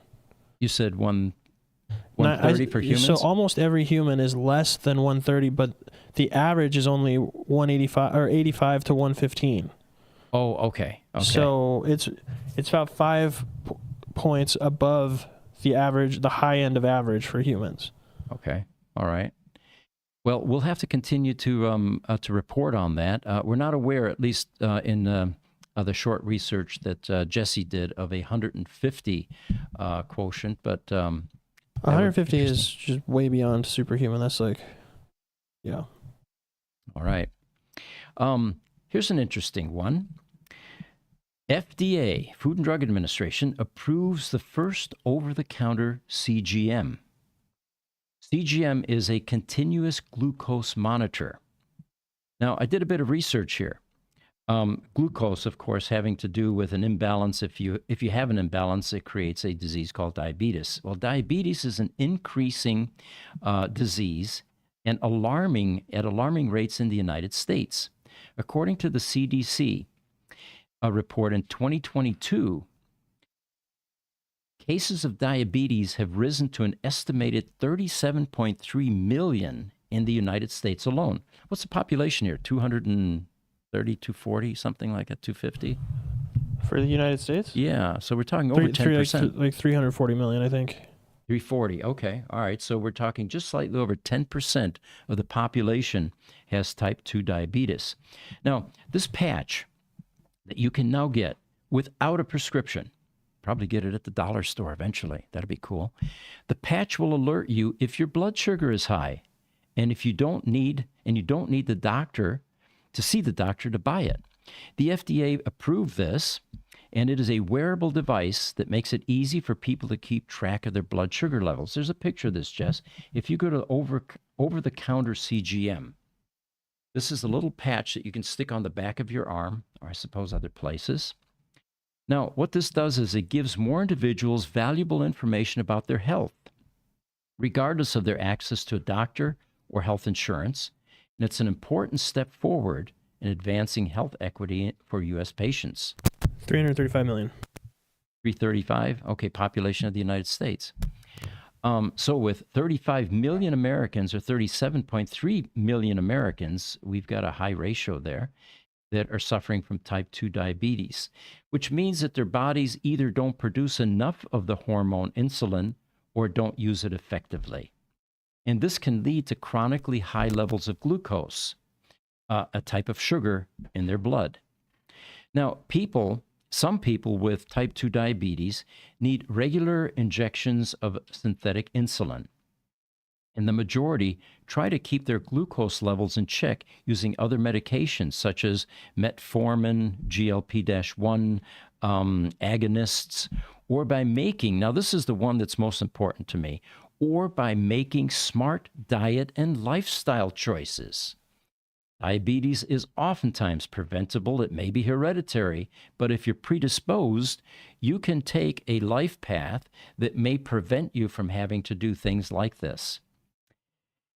You said 130 for humans? So almost every human is less than 130, but the average is only 185 or 85 to 115. Oh, okay. So it's about 5 points above the average, the high end of average for humans. Okay. All right. Well, we'll have to continue to report on that. We're not aware, at least in the short research that Jesse did, of a 150 quotient, but 150 is just way beyond superhuman. That's like, yeah. All right. Here's an interesting one. FDA, Food and Drug Administration, approves the first over-the-counter CGM. CGM is a continuous glucose monitor. Now, I did a bit of research here. Glucose, of course, having to do with an imbalance. If you have an imbalance, it creates a disease called diabetes. Well, diabetes is an increasing disease and alarming rates in the United States. According to the CDC, a report in 2022, cases of diabetes have risen to an estimated 37.3 million in the United States alone. What's the population here? 230, 240, something like that, 250? For the United States? Yeah, so we're talking over 10%. Like 340 million, I think. 340, okay. All right, so we're talking just slightly over 10% of the population has type 2 diabetes. Now, this patch that you can now get without a prescription, probably get it at the dollar store eventually. That'd be cool. The patch will alert you if your blood sugar is high, and if you don't need the doctor to see the doctor to buy it. The FDA approved this, and it is a wearable device that makes it easy for people to keep track of their blood sugar levels. There's a picture of this, Jess. If you go to over-the-counter CGM, this is a little patch that you can stick on the back of your arm, or I suppose other places. Now, what this does is it gives more individuals valuable information about their health, regardless of their access to a doctor or health insurance, and it's an important step forward in advancing health equity for U.S. patients. 335 million. 335, okay, population of the United States. So with 35 million Americans, or 37.3 million Americans, we've got a high ratio there that are suffering from type 2 diabetes, which means that their bodies either don't produce enough of the hormone insulin or don't use it effectively. And this can lead to chronically high levels of glucose, a type of sugar in their blood. Now, some people with type 2 diabetes need regular injections of synthetic insulin. And the majority try to keep their glucose levels in check using other medications such as metformin, GLP-1 agonists, or by making, now this is the one that's most important to me, or by making smart diet and lifestyle choices. Diabetes is oftentimes preventable. It may be hereditary, but if you're predisposed, you can take a life path that may prevent you from having to do things like this.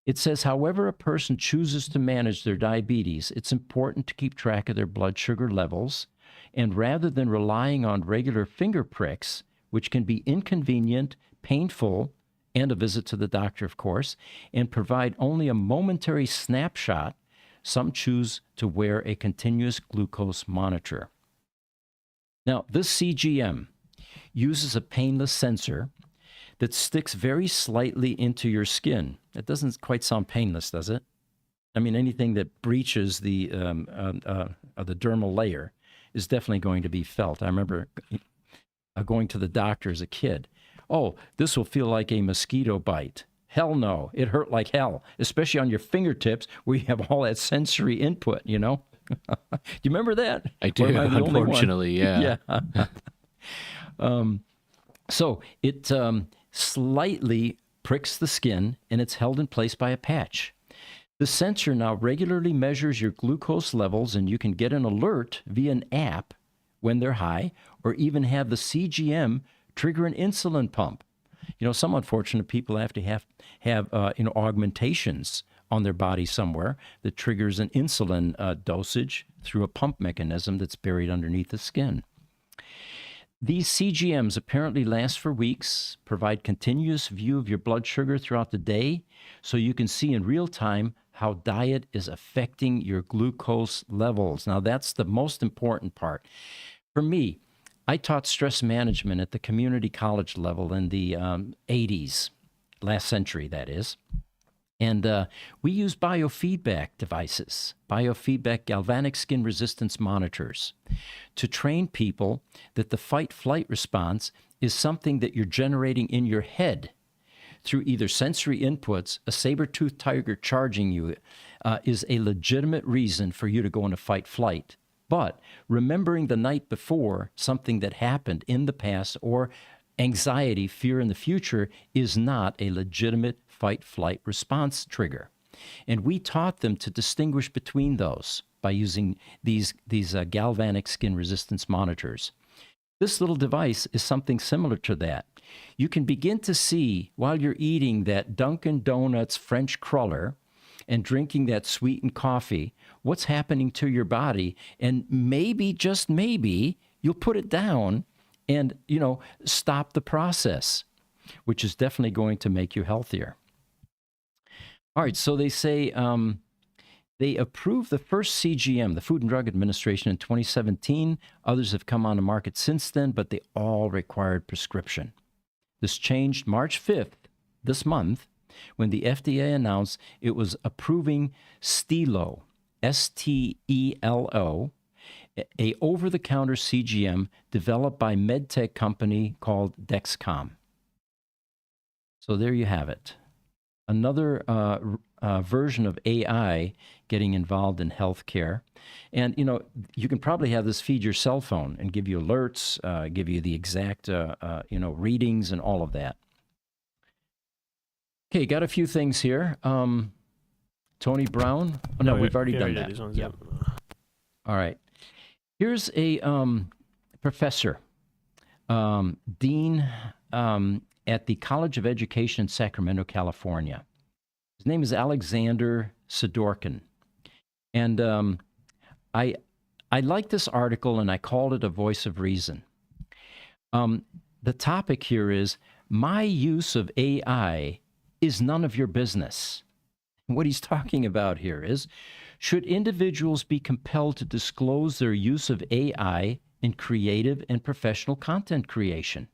It says, however a person chooses to manage their diabetes, it's important to keep track of their blood sugar levels. And rather than relying on regular finger pricks, which can be inconvenient, painful, and a visit to the doctor, of course, and provide only a momentary snapshot, some choose to wear a continuous glucose monitor. Now, this CGM uses a painless sensor that sticks very slightly into your skin. That doesn't quite sound painless, does it? I mean, anything that breaches the dermal layer is definitely going to be felt. I remember going to the doctor as a kid. Oh, this will feel like a mosquito bite. Hell no, it hurt like hell, especially on your fingertips where you have all that sensory input, you know? Do you remember that? I do, unfortunately, yeah. So it slightly pricks the skin, and it's held in place by a patch. The sensor now regularly measures your glucose levels, and you can get an alert via an app when they're high, or even have the CGM trigger an insulin pump. You know, some unfortunate people have to have augmentations on their body somewhere that triggers an insulin dosage through a pump mechanism that's buried underneath the skin. These CGMs apparently last for weeks, provide continuous view of your blood sugar throughout the day, so you can see in real time how diet is affecting your glucose levels. Now, that's the most important part. For me, I taught stress management at the community college level in the 80s, last century, that is. And we use biofeedback devices, biofeedback galvanic skin resistance monitors, to train people that the fight-flight response is something that you're generating in your head through either sensory inputs. A saber-toothed tiger charging you is a legitimate reason for you to go into fight-flight. But remembering the night before something that happened in the past, or anxiety, fear in the future, is not a legitimate fight-flight response trigger. And we taught them to distinguish between those by using these galvanic skin resistance monitors. This little device is something similar to that. You can begin to see, while you're eating that Dunkin' Donuts French cruller and drinking that sweetened coffee, what's happening to your body. And maybe, just maybe, you'll put it down and, stop the process, which is definitely going to make you healthier. All right, so they say they approved the first CGM, the Food and Drug Administration, in 2017. Others have come on the market since then, but they all required prescription. This changed March 5th, this month, when the FDA announced it was approving Stelo, S-T-E-L-O, a over-the-counter CGM developed by medtech company called Dexcom. So there you have it. Another version of AI getting involved in healthcare. And, you can probably have this feed your cell phone and give you alerts, give you the exact, readings and all of that. Okay, got a few things here. Tony Brown. Oh, no, we've already done that. Yep. All right. Here's a professor, dean at the College of Education in Sacramento, California. His name is Alexander Sidorkin. And I like this article, and I called it A Voice of Reason. The topic here is, my use of AI is none of your business. What he's talking about here is, should individuals be compelled to disclose their use of AI in creative and professional content creation?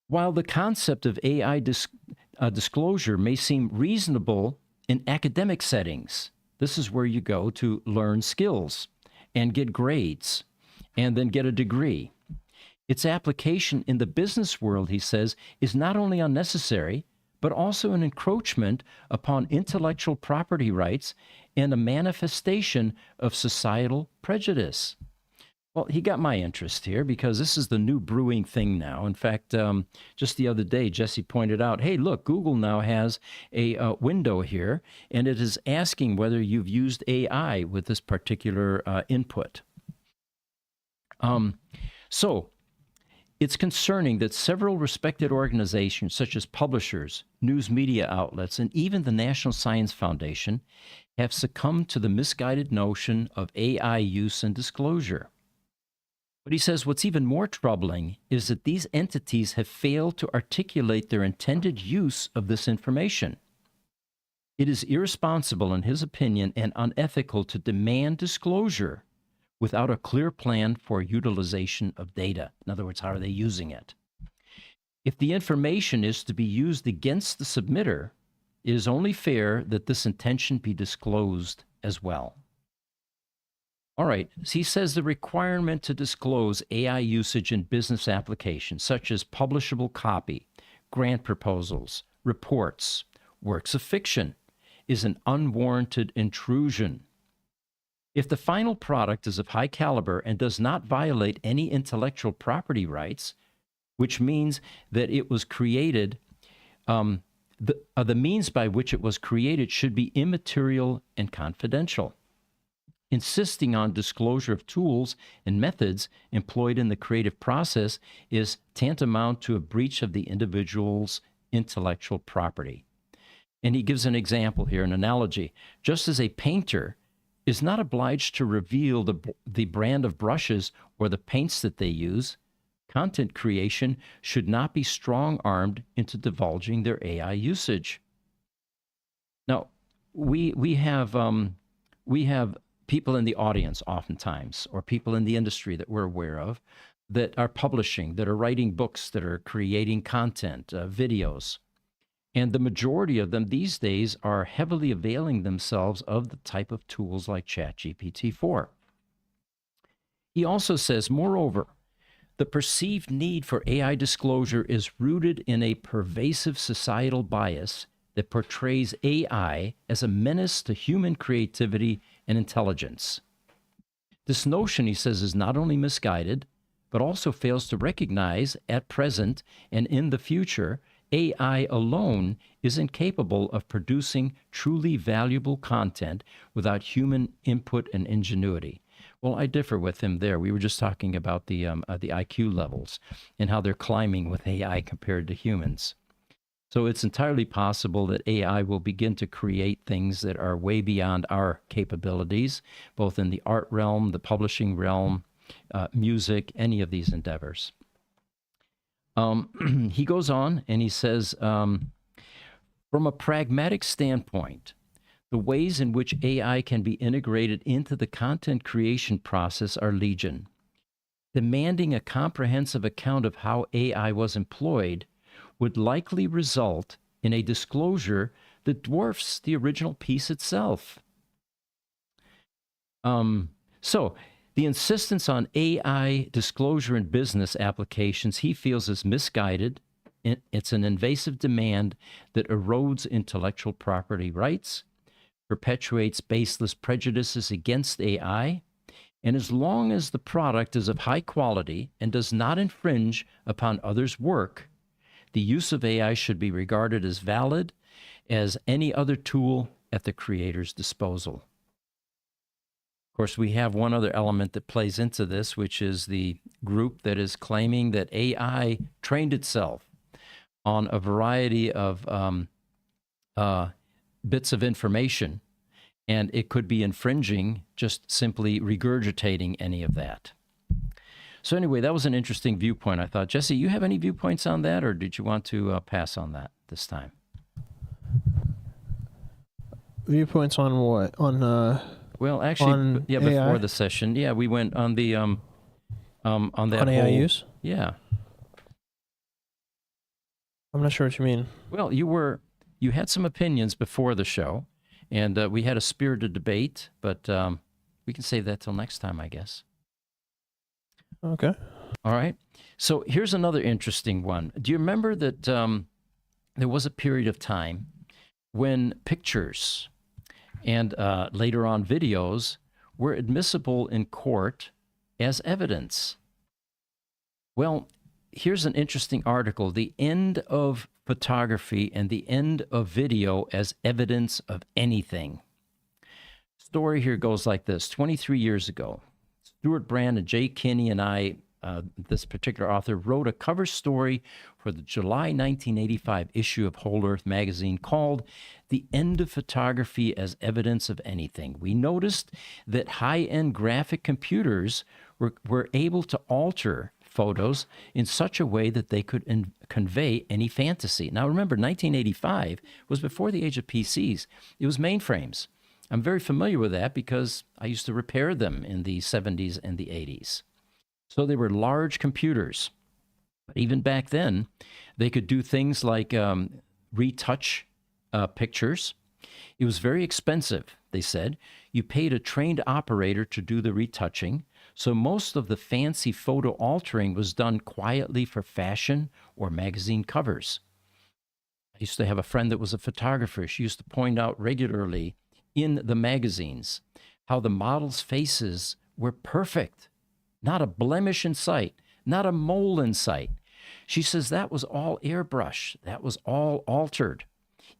While the concept of AI disclosure may seem reasonable in academic settings, this is where you go to learn skills and get grades and then get a degree. Its application in the business world, he says, is not only unnecessary, but also an encroachment upon intellectual property rights and a manifestation of societal prejudice. Well, he got my interest here because this is the new brewing thing now. In fact, just the other day, Jesse pointed out, hey, look, Google now has a window here, and it is asking whether you've used AI with this particular input. So It's concerning that several respected organizations, such as publishers, news media outlets, and even the National Science Foundation, have succumbed to the misguided notion of AI use and disclosure. But he says what's even more troubling is that these entities have failed to articulate their intended use of this information. It is irresponsible, in his opinion, and unethical to demand disclosure without a clear plan for utilization of data. In other words, how are they using it? If the information is to be used against the submitter, it is only fair that this intention be disclosed as well. All right, so he says the requirement to disclose AI usage in business applications, such as publishable copy, grant proposals, reports, works of fiction, is an unwarranted intrusion. If the final product is of high caliber and does not violate any intellectual property rights, which means that it was created, the means by which it was created should be immaterial and confidential. Insisting on disclosure of tools and methods employed in the creative process is tantamount to a breach of the individual's intellectual property. And he gives an example here, an analogy. Just as a painter is not obliged to reveal the brand of brushes or the paints that they use, content creation should not be strong-armed into divulging their AI usage. Now, we have people in the audience oftentimes, or people in the industry that we're aware of, that are publishing, that are writing books, that are creating content, videos. And the majority of them these days are heavily availing themselves of the type of tools like GPT-4. He also says, moreover, the perceived need for AI disclosure is rooted in a pervasive societal bias that portrays AI as a menace to human creativity and intelligence. This notion, he says, is not only misguided, but also fails to recognize at present and in the future AI alone is incapable of producing truly valuable content without human input and ingenuity. Well, I differ with him there. We were just talking about the IQ levels and how they're climbing with AI compared to humans. So it's entirely possible that AI will begin to create things that are way beyond our capabilities, both in the art realm, the publishing realm, music, any of these endeavors. He goes on and he says, from a pragmatic standpoint, the ways in which AI can be integrated into the content creation process are legion. Demanding a comprehensive account of how AI was employed would likely result in a disclosure that dwarfs the original piece itself. So the insistence on AI disclosure in business applications he feels is misguided. It's an invasive demand that erodes intellectual property rights, perpetuates baseless prejudices against AI, and as long as the product is of high quality and does not infringe upon others' work, the use of AI should be regarded as valid as any other tool at the creator's disposal. Of course, we have one other element that plays into this, which is the group that is claiming that AI trained itself on a variety of bits of information, and it could be infringing just simply regurgitating any of that. So anyway, that was an interesting viewpoint, I thought. Jesse, you have any viewpoints on that, or did you want to pass on that this time? Viewpoints on what? On well, actually, on yeah, AI? before the session, yeah, we went on the on that on whole, AI use? Yeah. I'm not sure what you mean. Well, you had some opinions before the show, and we had a spirited debate, but we can save that till next time, I guess. Okay. All right. So here's another interesting one. Do you remember that there was a period of time when pictures and later on videos were admissible in court as evidence? Well, here's an interesting article, The End of Photography and the End of Video as Evidence of Anything. Story here goes like this. 23 years ago, Stuart Brand and Jay Kinney and I this particular author wrote a cover story for the July 1985 issue of Whole Earth magazine called "The End of Photography as Evidence of Anything." We noticed that high-end graphic computers were able to alter photos in such a way that they could convey any fantasy. Now remember, 1985 was before the age of PCs. It was mainframes. I'm very familiar with that because I used to repair them in the 70s and the 80s. So they were large computers. But even back then, they could do things like retouch pictures. It was very expensive, they said. You paid a trained operator to do the retouching. So most of the fancy photo altering was done quietly for fashion or magazine covers. I used to have a friend that was a photographer. She used to point out regularly in the magazines how the models' faces were perfect. Not a blemish in sight, not a mole in sight. She says that was all airbrush. That was all altered.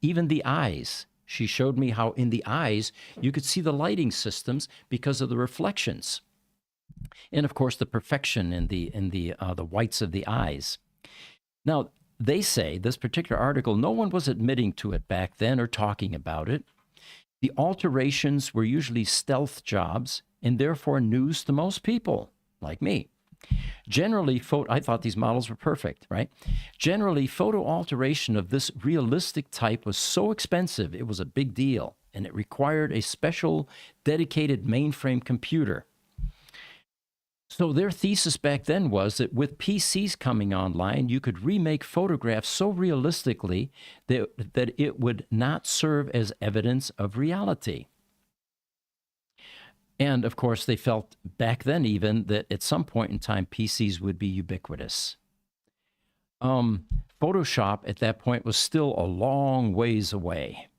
Even the eyes. She showed me how in the eyes you could see the lighting systems because of the reflections. And of course, the perfection in the whites of the eyes. Now, they say, this particular article, no one was admitting to it back then or talking about it. The alterations were usually stealth jobs and therefore news to most people, like me. Generally, I thought these models were perfect, right? Generally, photo alteration of this realistic type was so expensive, it was a big deal, and it required a special, dedicated mainframe computer. So their thesis back then was that with PCs coming online, you could remake photographs so realistically that it would not serve as evidence of reality. And of course, they felt back then even that at some point in time, PCs would be ubiquitous. Photoshop at that point was still a long ways away.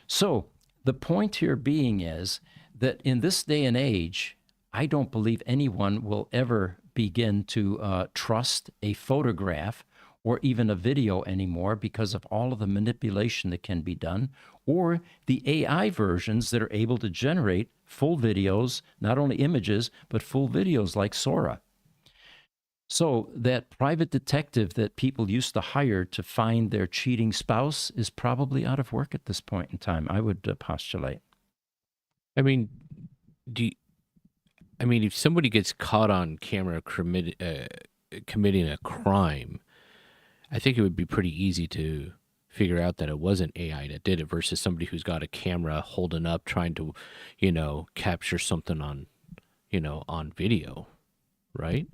So the point here being is that in this day and age, I don't believe anyone will ever begin to trust a photograph or even a video anymore because of all of the manipulation that can be done, or the AI versions that are able to generate full videos, not only images, but full videos like Sora. So that private detective that people used to hire to find their cheating spouse is probably out of work at this point in time, I would postulate. I mean, if somebody gets caught on camera committing a crime, I think it would be pretty easy to figure out that it wasn't AI that did it versus somebody who's got a camera holding up trying to, capture something on, on video, right?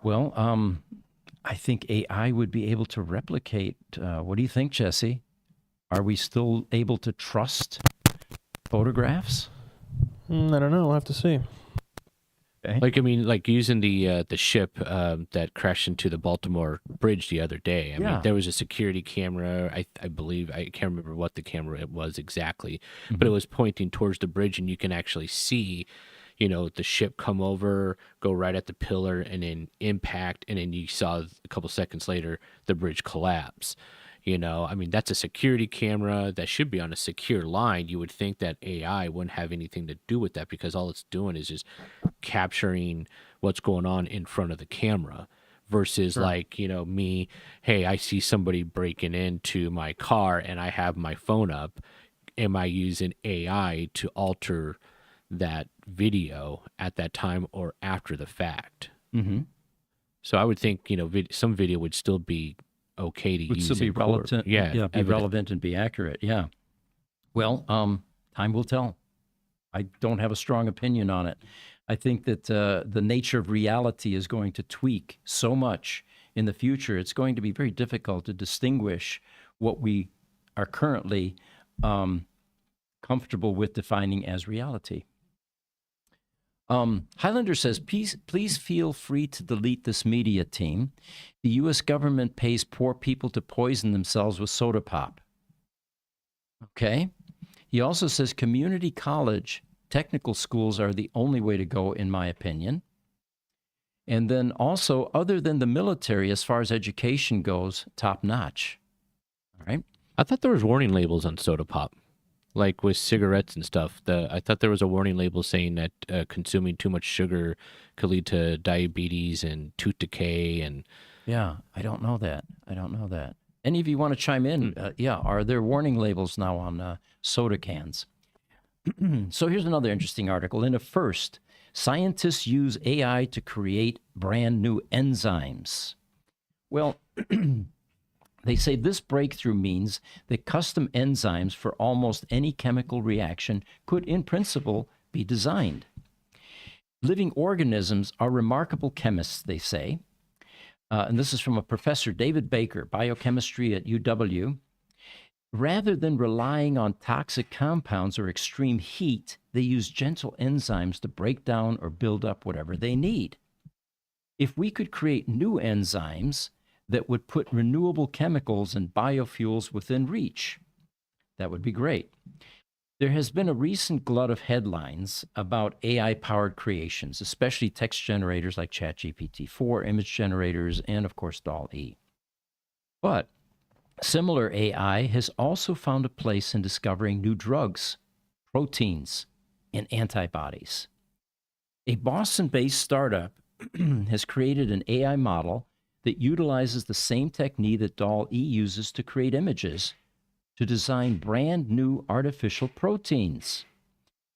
Well, I think AI would be able to replicate. What do you think, Jesse? Are we still able to trust photographs? I don't know. We'll have to see. Okay. Like using the ship that crashed into the Baltimore Bridge the other day. I mean, there was a security camera. I believe, I can't remember what the camera it was exactly, but it was pointing towards the bridge, and you can actually see, the ship come over, go right at the pillar, and then impact, and then you saw a couple seconds later the bridge collapse. That's a security camera that should be on a secure line. You would think that AI wouldn't have anything to do with that because all it's doing is just capturing what's going on in front of the camera versus me, hey, I see somebody breaking into my car and I have my phone up. Am I using AI to alter that video at that time or after the fact? Mm-hmm. So I would think, some video would still be okay to use. Would still be relevant. Be relevant and be accurate. Yeah. Well, time will tell. I don't have a strong opinion on it. I think that the nature of reality is going to tweak so much in the future. It's going to be very difficult to distinguish what we are currently comfortable with defining as reality. Highlander says, please feel free to delete this media team. The U.S. government pays poor people to poison themselves with soda pop. Okay. He also says community college technical schools are the only way to go, in my opinion. And then also, other than the military, as far as education goes, top notch. All right. I thought there was warning labels on soda pop. like with cigarettes and stuff. I thought there was a warning label saying that consuming too much sugar could lead to diabetes and tooth decay. And Yeah, I don't know that. Any of you want to chime in? Yeah, are there warning labels now on soda cans? So here's another interesting article. In a first, scientists use AI to create brand new enzymes. Well, they say this breakthrough means that custom enzymes for almost any chemical reaction could, in principle, be designed. Living organisms are remarkable chemists, they say. And this is from a professor, David Baker, biochemistry at UW. Rather than relying on toxic compounds or extreme heat, they use gentle enzymes to break down or build up whatever they need. If we could create new enzymes that would put renewable chemicals and biofuels within reach, that would be great. There has been a recent glut of headlines about AI-powered creations, especially text generators like ChatGPT-4, image generators, and of course, DALL-E. But similar AI has also found a place in discovering new drugs, proteins, and antibodies. A Boston-based startup has created an AI model that utilizes the same technique that DALL-E uses to create images to design brand new artificial proteins.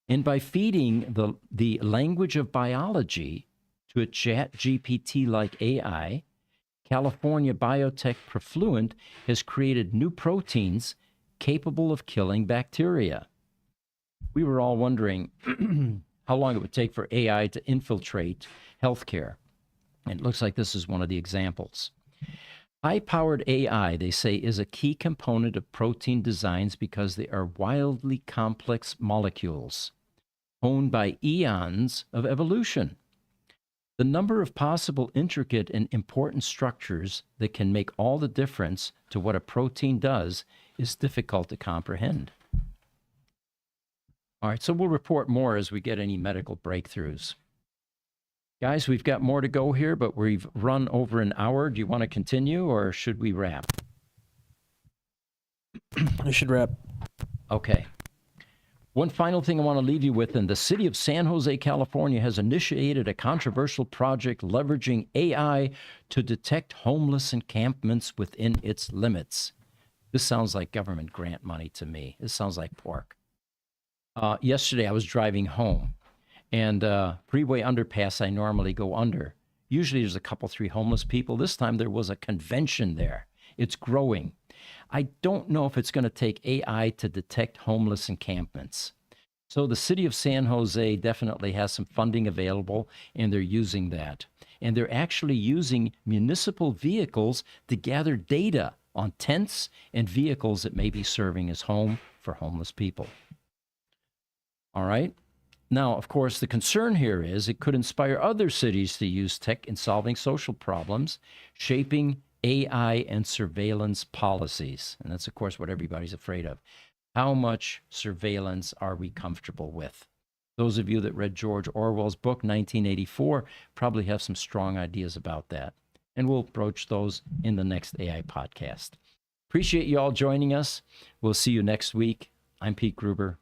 And by feeding the language of biology to a ChatGPT-like AI, California biotech Profluent has created new proteins capable of killing bacteria. We were all wondering how long it would take for AI to infiltrate healthcare. And it looks like this is one of the examples. High-powered AI, they say, is a key component of protein designs because they are wildly complex molecules, honed by eons of evolution. The number of possible intricate and important structures that can make all the difference to what a protein does is difficult to comprehend. All right, so we'll report more as we get any medical breakthroughs. Guys, we've got more to go here, but we've run over an hour. Do you want to continue or should we wrap? We should wrap. Okay. One final thing I want to leave you with, and the city of San Jose, California has initiated a controversial project leveraging AI to detect homeless encampments within its limits. This sounds like government grant money to me. This sounds like pork. Yesterday, I was driving home, and freeway underpass I normally go under. Usually there's a couple, three homeless people. This time there was a convention there. It's growing. I don't know if it's going to take AI to detect homeless encampments. So the city of San Jose definitely has some funding available, and they're using that. And they're actually using municipal vehicles to gather data on tents and vehicles that may be serving as home for homeless people. All right. Now, of course, the concern here is it could inspire other cities to use tech in solving social problems, shaping AI and surveillance policies. And that's, of course, what everybody's afraid of. How much surveillance are we comfortable with? Those of you that read George Orwell's book, 1984, probably have some strong ideas about that. And we'll broach those in the next AI podcast. Appreciate you all joining us. We'll see you next week. I'm Pete Gruber.